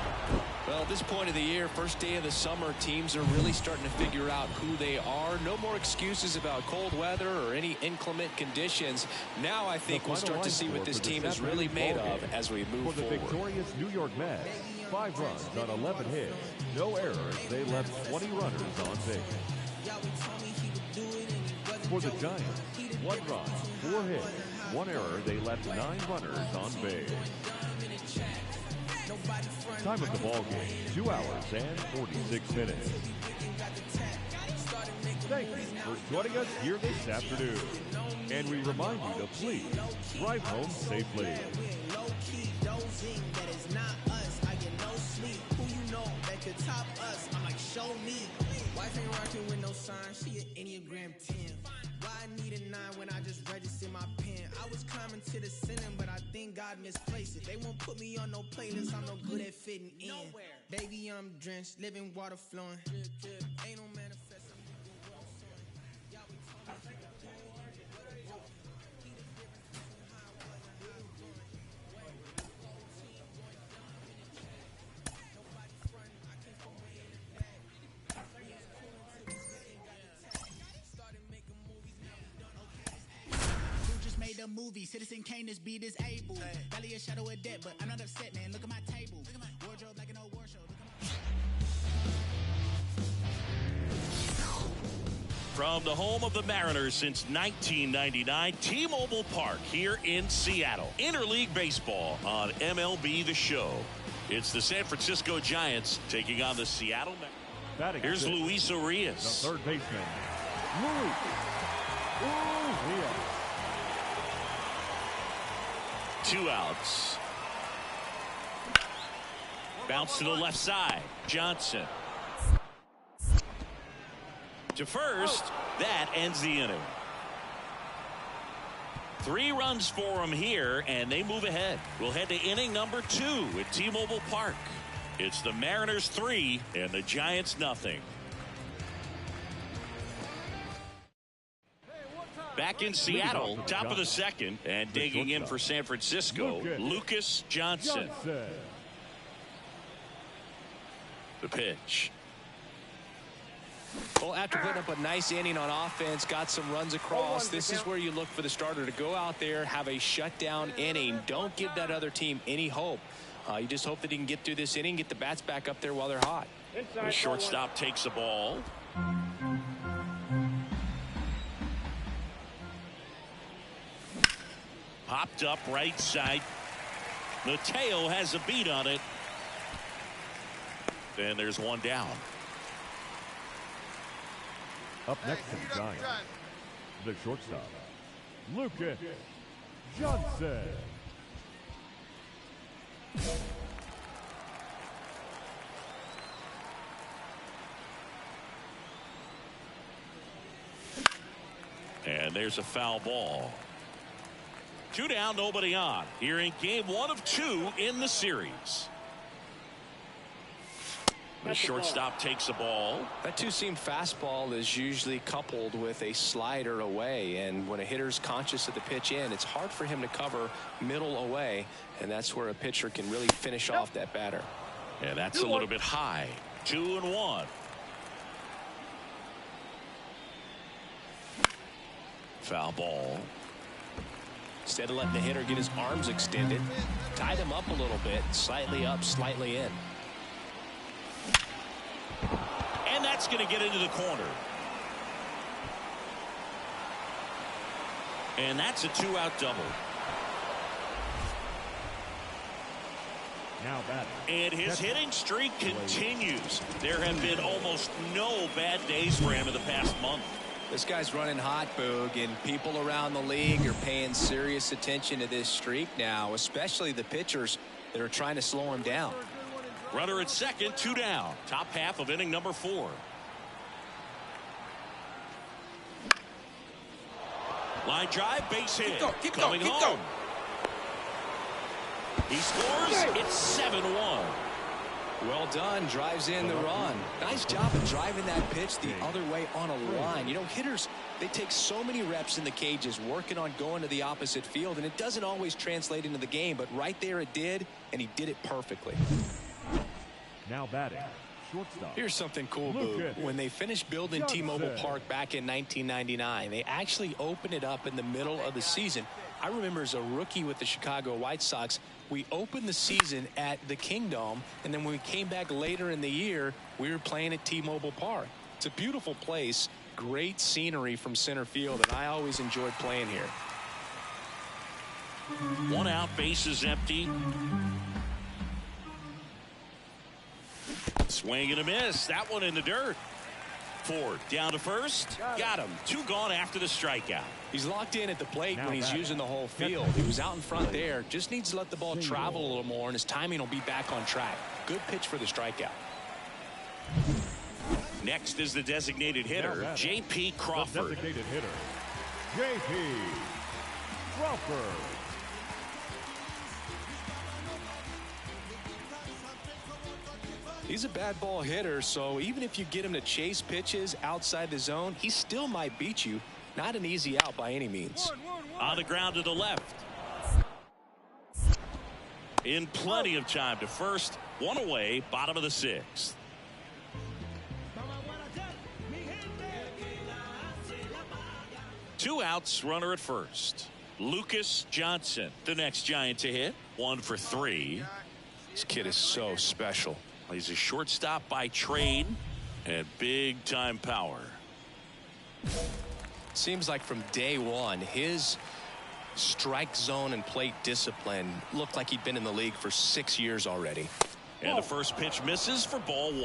[SPEAKER 2] Well, at this point of the year, first day of the summer, teams are really starting to figure out who they are. No more excuses about cold weather or any inclement conditions. Now I think we'll start to see what this team is really made of as we move
[SPEAKER 3] for the
[SPEAKER 2] forward.
[SPEAKER 3] victorious New York Mets, 5 runs on 11 hits, no errors. They left 20 runners on base. For the Giants, 1 run, 4 hits, 1 error. They left 9 runners on base. Time of the ball game, 2 hours and 46 minutes. Thank you for joining us here this afternoon. And we remind you to please drive home safely.
[SPEAKER 6] Wife ain't rocking with no sign, she an Enneagram 10. Why I need a 9 when I just registered my pen? I was climbing to the ceiling, but I think God misplaced it. They won't put me on no playlist, I'm no good at fitting in. Nowhere. Baby, I'm drenched, living water flowing. Ain't no manifest.
[SPEAKER 7] The movie Citizen Kane is be disabled. Valley a shadow of death, but I'm not upset, man. Look at my table. Wardrobe like an old war show.
[SPEAKER 1] From the home of the Mariners since 1999, T-Mobile Park here in Seattle. Interleague Baseball on MLB The Show. It's the San Francisco Giants taking on the Seattle Mariners. Here's Luis Urias.
[SPEAKER 3] The third baseman, Luis Urias.
[SPEAKER 1] 2 outs. Bounce to the left side. Johnson. To first. That ends the inning. 3 runs for him here, and they move ahead. We'll head to inning number 2 at T-Mobile Park. It's the Mariners 3 and the Giants nothing. Back in Seattle, top of the 2nd, and digging in for San Francisco, Lucas Johnson. The pitch.
[SPEAKER 2] Well, after putting up a nice inning on offense, got some runs across, this is where you look for the starter to go out there, have a shutdown inning. Don't give that other team any hope. You just hope that he can get through this inning, get the bats back up there while they're hot.
[SPEAKER 1] The shortstop takes the ball. Popped up right side. Mateo has a beat on it. and there's one down.
[SPEAKER 3] Up next to the Giants, the shortstop, Lucas Johnson.
[SPEAKER 1] And there's a foul ball. 2 down, nobody on. Here in game 1 of 2 in the series. The shortstop takes the ball.
[SPEAKER 2] That two-seam fastball is usually coupled with a slider away, and when a hitter's conscious of the pitch in, it's hard for him to cover middle away, and that's where a pitcher can really finish off that batter.
[SPEAKER 1] Yeah, that's a little bit high. 2-1. Foul ball.
[SPEAKER 2] Instead of letting the hitter get his arms extended, tied him up a little bit, slightly up, slightly in.
[SPEAKER 1] And that's going to get into the corner. And that's a 2-out double.
[SPEAKER 3] Now batting.
[SPEAKER 1] And his hitting streak continues. There have been almost no bad days for him in the past month.
[SPEAKER 2] This guy's running hot, Boog, and people around the league are paying serious attention to this streak now, especially the pitchers that are trying to slow him down.
[SPEAKER 1] Runner at second, 2 down. Top half of inning number 4. Line drive, base hit.
[SPEAKER 5] Keep
[SPEAKER 1] Coming
[SPEAKER 5] going.
[SPEAKER 1] home. He scores. It's 7-1.
[SPEAKER 2] Well done. Drives in the run. Nice job of driving that pitch the other way on a line. You know, hitters, they take so many reps in the cages working on going to the opposite field, and it doesn't always translate into the game, but right there it did, and he did it perfectly.
[SPEAKER 3] Now batting, shortstop.
[SPEAKER 2] Here's something cool, Boo. When they finished building T-Mobile Park back in 1999, they actually opened it up in the middle of the season. I remember as a rookie with the Chicago White Sox, we opened the season at the Kingdome, and then when we came back later in the year, we were playing at T-Mobile Park. It's a beautiful place, great scenery from center field, and I always enjoyed playing here.
[SPEAKER 1] 1 out, bases empty. Swing and a miss. That one in the dirt. Ford down to first. Got him. 2 gone after the strikeout.
[SPEAKER 2] He's locked in at the plate when he's using the whole field. He was out in front there. Just needs to let the ball travel a little more, and his timing will be back on track. Good pitch for the strikeout.
[SPEAKER 1] Next is the designated hitter, J.P. Crawford.
[SPEAKER 3] The designated hitter, J.P. Crawford.
[SPEAKER 2] He's a bad ball hitter, so even if you get him to chase pitches outside the zone, he still might beat you. Not an easy out by any means.
[SPEAKER 1] On the ground to the left. In plenty of time to first. 1 away, bottom of the 6th. Two outs, runner at first. Lucas Johnson, the next Giant to hit. 1 for 3.
[SPEAKER 2] This kid is so special.
[SPEAKER 1] He's a shortstop by trade and big time power.
[SPEAKER 2] Seems like from day one, his strike zone and plate discipline looked like he'd been in the league for 6 years already.
[SPEAKER 1] And the first pitch misses for ball 1.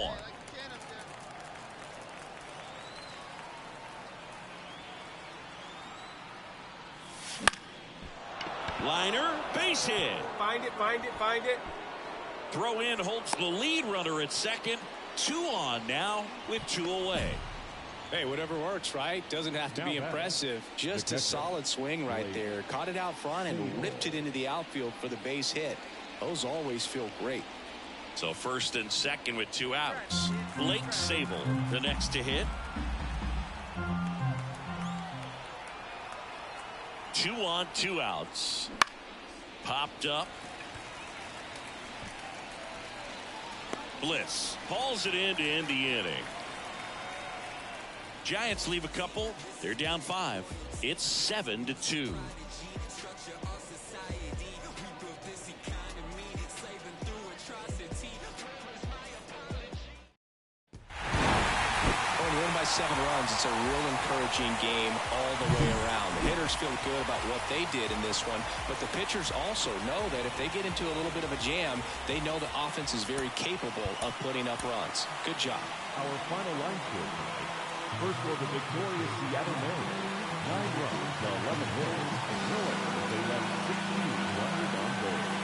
[SPEAKER 1] Liner, base hit.
[SPEAKER 5] Find it.
[SPEAKER 1] Throw in holds the lead runner at second. 2 on now with 2 away.
[SPEAKER 2] Hey, whatever works, right? Doesn't have to be impressive. Just a solid swing right there. Caught it out front and ripped it into the outfield for the base hit. Those always feel great.
[SPEAKER 1] So first and second with 2 outs. Blake Sable, the next to hit. 2 on, 2 outs. Popped up. Bliss hauls it in to end the inning. Giants leave a couple. They're down 5. It's 7-2.
[SPEAKER 2] by 7 runs. It's a real encouraging game all the way around. The hitters feel good about what they did in this one, but the pitchers also know that if they get into a little bit of a jam, they know the offense is very capable of putting up runs. Good job.
[SPEAKER 3] Our final line score tonight. First for the victorious Seattle Mariners, 9 runs to 11 hits, and no errors. They left 16 runners on base.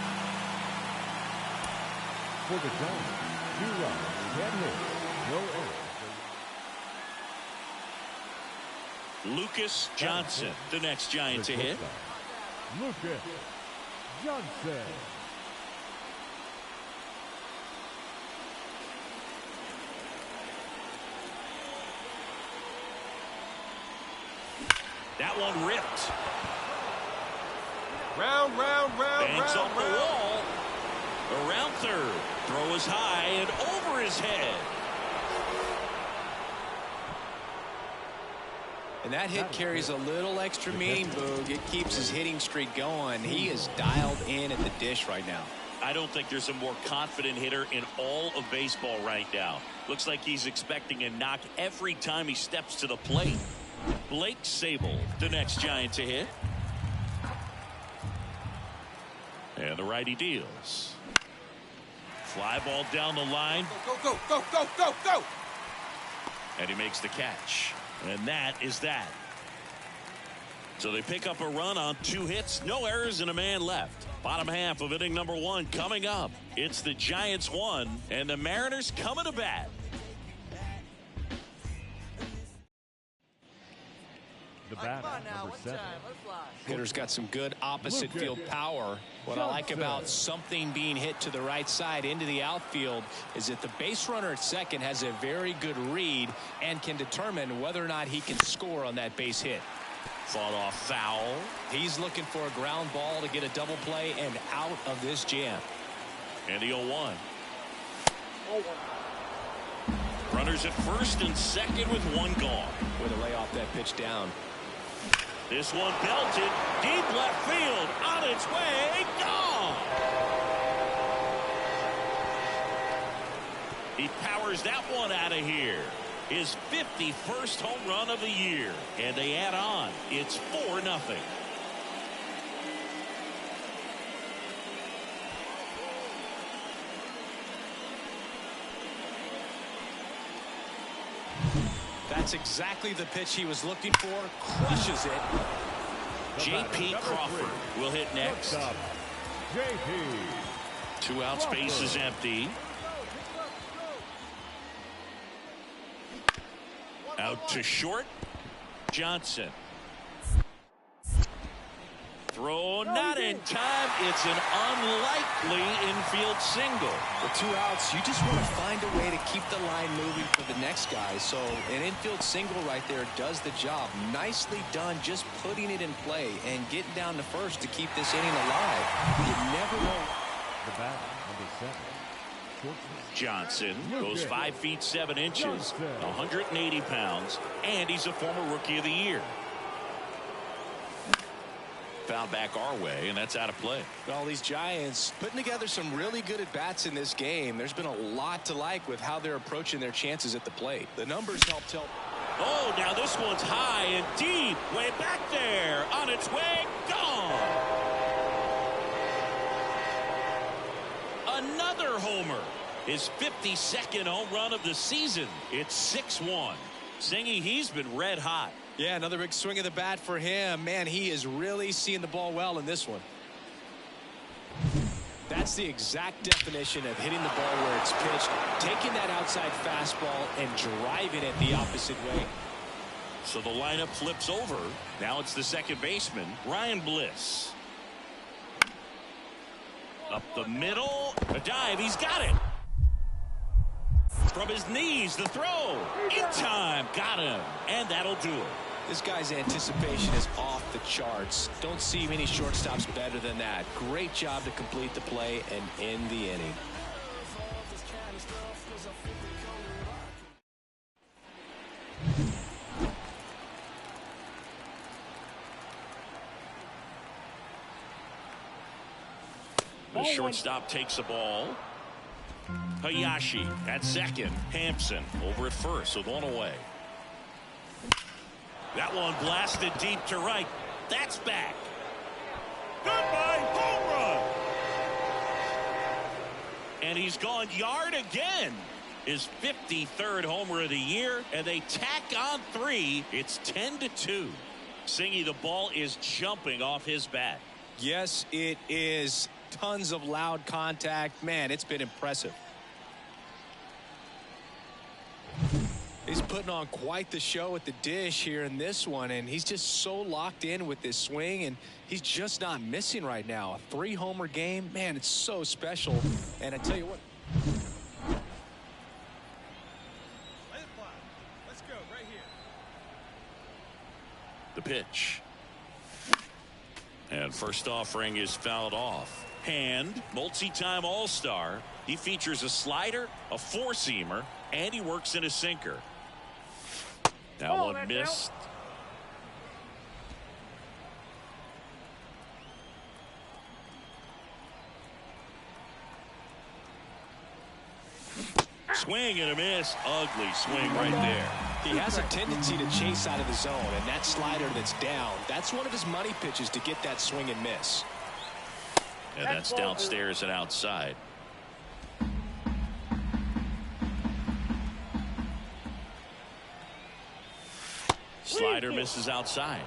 [SPEAKER 3] For the Giants, 2 runs, 10 hits, no errors.
[SPEAKER 1] Lucas Johnson, the next Giant to hit.
[SPEAKER 3] Lucas Johnson.
[SPEAKER 1] That one ripped.
[SPEAKER 8] Round.
[SPEAKER 1] Banks off the wall. Around third. Throw is high and over his head.
[SPEAKER 2] And that hit carries a little extra meaning, Boog. It keeps his hitting streak going. He is dialed in at the dish right now.
[SPEAKER 1] I don't think there's a more confident hitter in all of baseball right now. Looks like he's expecting a knock every time he steps to the plate. Blake Sable, the next Giant to hit. And the righty deals. Fly ball down the line.
[SPEAKER 8] Go.
[SPEAKER 1] And he makes the catch. And that is that. So they pick up a run on 2 hits, no errors, and a man left. Bottom half of inning number 1 coming up. It's the Giants 1 and the Mariners coming to bat.
[SPEAKER 3] The batter, number 7.
[SPEAKER 2] Hitter's got some good opposite field power. What I like about something being hit to the right side into the outfield is that the base runner at second has a very good read and can determine whether or not he can score on that base hit.
[SPEAKER 1] Fought off foul.
[SPEAKER 2] He's looking for a ground ball to get a double play and out of this jam.
[SPEAKER 1] And the 0-1. Runners at first and second with 1 gone.
[SPEAKER 2] Way to lay off that pitch down.
[SPEAKER 1] This one belted deep left field, on its way, gone. He powers that one out of here. His 51st home run of the year, and they add on. It's 4-0.
[SPEAKER 2] That's exactly the pitch he was looking for. Crushes it.
[SPEAKER 1] J.P. Crawford will hit next.
[SPEAKER 3] J.P.
[SPEAKER 1] 2 out, space is empty. Out to short. Johnson. Throw not in time. It's an unlikely infield single.
[SPEAKER 2] With 2 outs, you just want to find a way to keep the line moving for the next guy. So an infield single right there does the job. Nicely done, just putting it in play and getting down to first to keep this inning alive. You never know.
[SPEAKER 3] The batter, number 7.
[SPEAKER 1] Johnson goes 5 feet 7 inches, 180 pounds, and he's a former Rookie of the Year. Foul back our way, and that's out of play.
[SPEAKER 2] Well, these Giants putting together some really good at-bats in this game. There's been a lot to like with how they're approaching their chances at the plate. The numbers help tell.
[SPEAKER 1] Oh, now this one's high and deep, way back there, on its way, gone. Another homer. His 52nd home run of the season. It's 6-1. Singy, he's been red hot.
[SPEAKER 2] Yeah, another big swing of the bat for him. Man, he is really seeing the ball well in this one. That's the exact definition of hitting the ball where it's pitched, taking that outside fastball and driving it the opposite way.
[SPEAKER 1] So the lineup flips over. Now it's the second baseman, Ryan Bliss. Up the middle, a dive, he's got it. From his knees, the throw, in time, got him, and that'll do it.
[SPEAKER 2] This guy's anticipation is off the charts. Don't see many shortstops better than that. Great job to complete the play and end the inning.
[SPEAKER 1] The shortstop takes the ball. Hayashi at second. Hampson over at first with 1 away. That one blasted deep to right. That's back. Goodbye, home run. And he's gone yard again. His 53rd homer of the year, and they tack on 3. It's 10-2. Singy, the ball is jumping off his bat.
[SPEAKER 2] Yes, it is. Tons of loud contact. Man, it's been impressive. He's putting on quite the show at the dish here in this one, and he's just so locked in with this swing, and he's just not missing right now. A 3-homer game, man, it's so special. And I tell you what.
[SPEAKER 8] Let's go right here.
[SPEAKER 1] The pitch. And first offering is fouled off. Hand, multi-time all-star. He features a slider, a four-seamer, and he works in a sinker. That one missed. Swing and a miss. Ugly swing right there.
[SPEAKER 2] He has a tendency to chase out of the zone, and that slider that's down, that's one of his money pitches to get that swing and miss.
[SPEAKER 1] And that's downstairs and outside. Slider misses outside.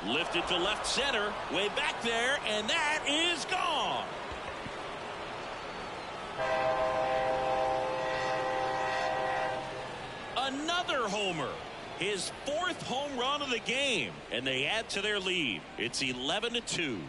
[SPEAKER 1] Lifted to left center, way back there, and that is gone. Another homer. His 4th home run of the game, and they add to their lead. It's 11-2.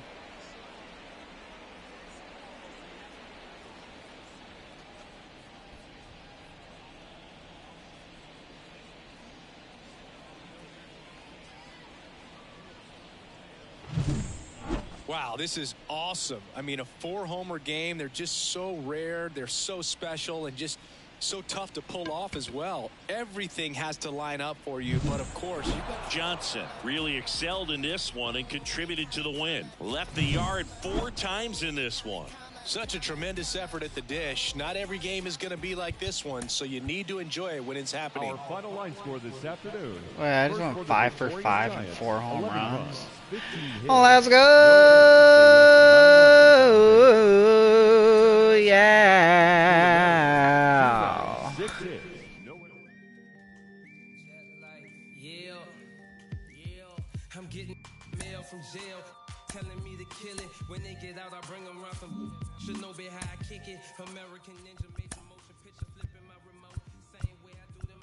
[SPEAKER 2] Wow, this is awesome. I mean, a 4-homer game, they're just so rare, they're so special, and just so tough to pull off as well. Everything has to line up for you, but of course, you got
[SPEAKER 1] Johnson really excelled in this one and contributed to the win. Left the yard 4 times in this one.
[SPEAKER 2] such a tremendous effort at the dish. Not every game is going to be like this one, so you need to enjoy it when it's happening.
[SPEAKER 3] Our final line score this afternoon.
[SPEAKER 4] Wait, I just went 5 for 5 and 4 home runs.
[SPEAKER 3] 15 hits.
[SPEAKER 4] Let's go! Yeah!
[SPEAKER 3] 6 hits.
[SPEAKER 6] I'm getting mail from jail, telling me to kill it. When they get out, I bring them around some. Should know be how I kick it. American Ninja made the motion picture, flipping my remote. Same way I do them,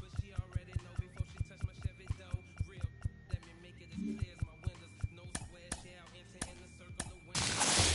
[SPEAKER 6] but she already know before she touch my Chevy door. Real, let me make it as clear as my windows. No swear, shall enter in the circle of windows.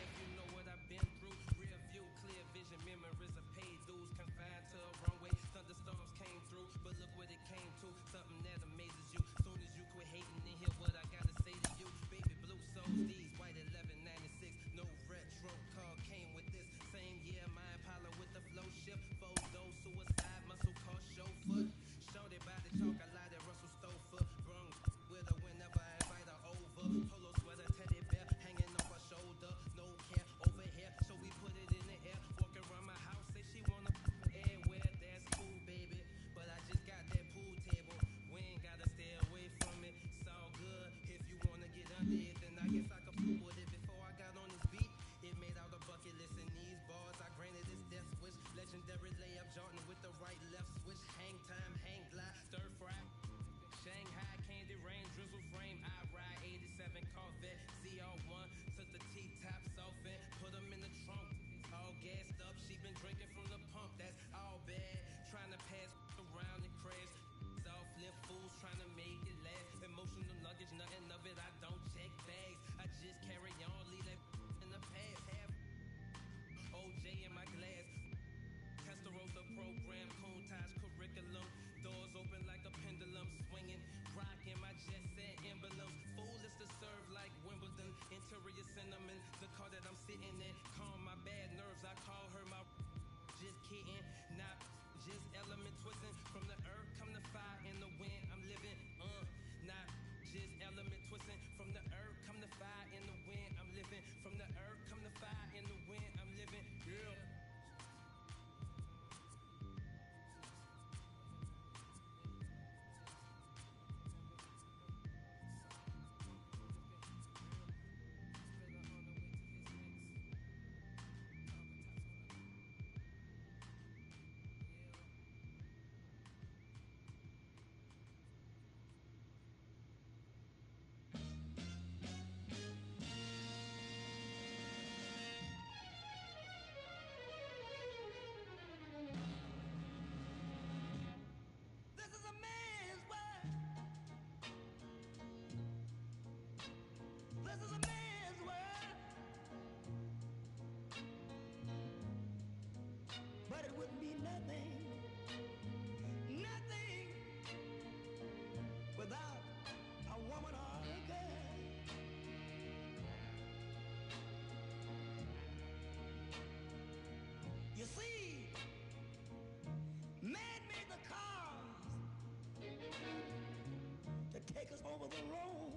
[SPEAKER 6] If you know what I've been through, real view, clear vision, memories of paid dues, confined to a runway. Thunderstorms came through, but look what it came to. Something that amazes you. Soon as you quit hating and hear what I gotta say to you, baby blue souls, these white 1196, no retro car came with this same year. My Impala with the flow shift, photo suicide muscle car chauffeur. Shorty by the chalk, I light at Russell Stover. Brung with her whenever I invite her over. Polo sweater, teddy bear hanging off her shoulder. No care over here, so we put it in the air. Walking around my house, say she wanna everywhere. That's cool, baby, but I just got that pool table. We ain't gotta stay away from it. It's all good. If you wanna get under it, then I guess I could fool with it. Before I got on this beat, it made out a bucket list in these bars. I granted this death wish. Legendary layup, Jordan with the right left switch. Hang time, hang glide, stir fry. Shanghai candy rain, drizzle frame. I ride 87 Corvette, ZR1. Took the T-tops off and put them in the trunk. All gassed up, she been drinking from the pump. That's all bad. Trying to pass around and crash. Soft lip fools trying to make it last. Emotional luggage, nothing of it. I don't check bags. I just carry on, leave that in the past. Have OJ in my glass. Testarossa program, Countach curriculum. Doors open like a pendulum, swinging. Rocking my jet set emblems. Foolish to serve like Wimbledon. Interior cinnamon. The car that I'm sitting in. Calm my bad nerves. I call her my. Just kidding. Not just element twisting. From the earth come the fire and the wind. I'm living. Not just element twisting. From the earth come the fire and the wind. I'm living. From the earth. This is a man's world, but it wouldn't be nothing, nothing without a woman or a girl. You see, man made the cars to take us over the road.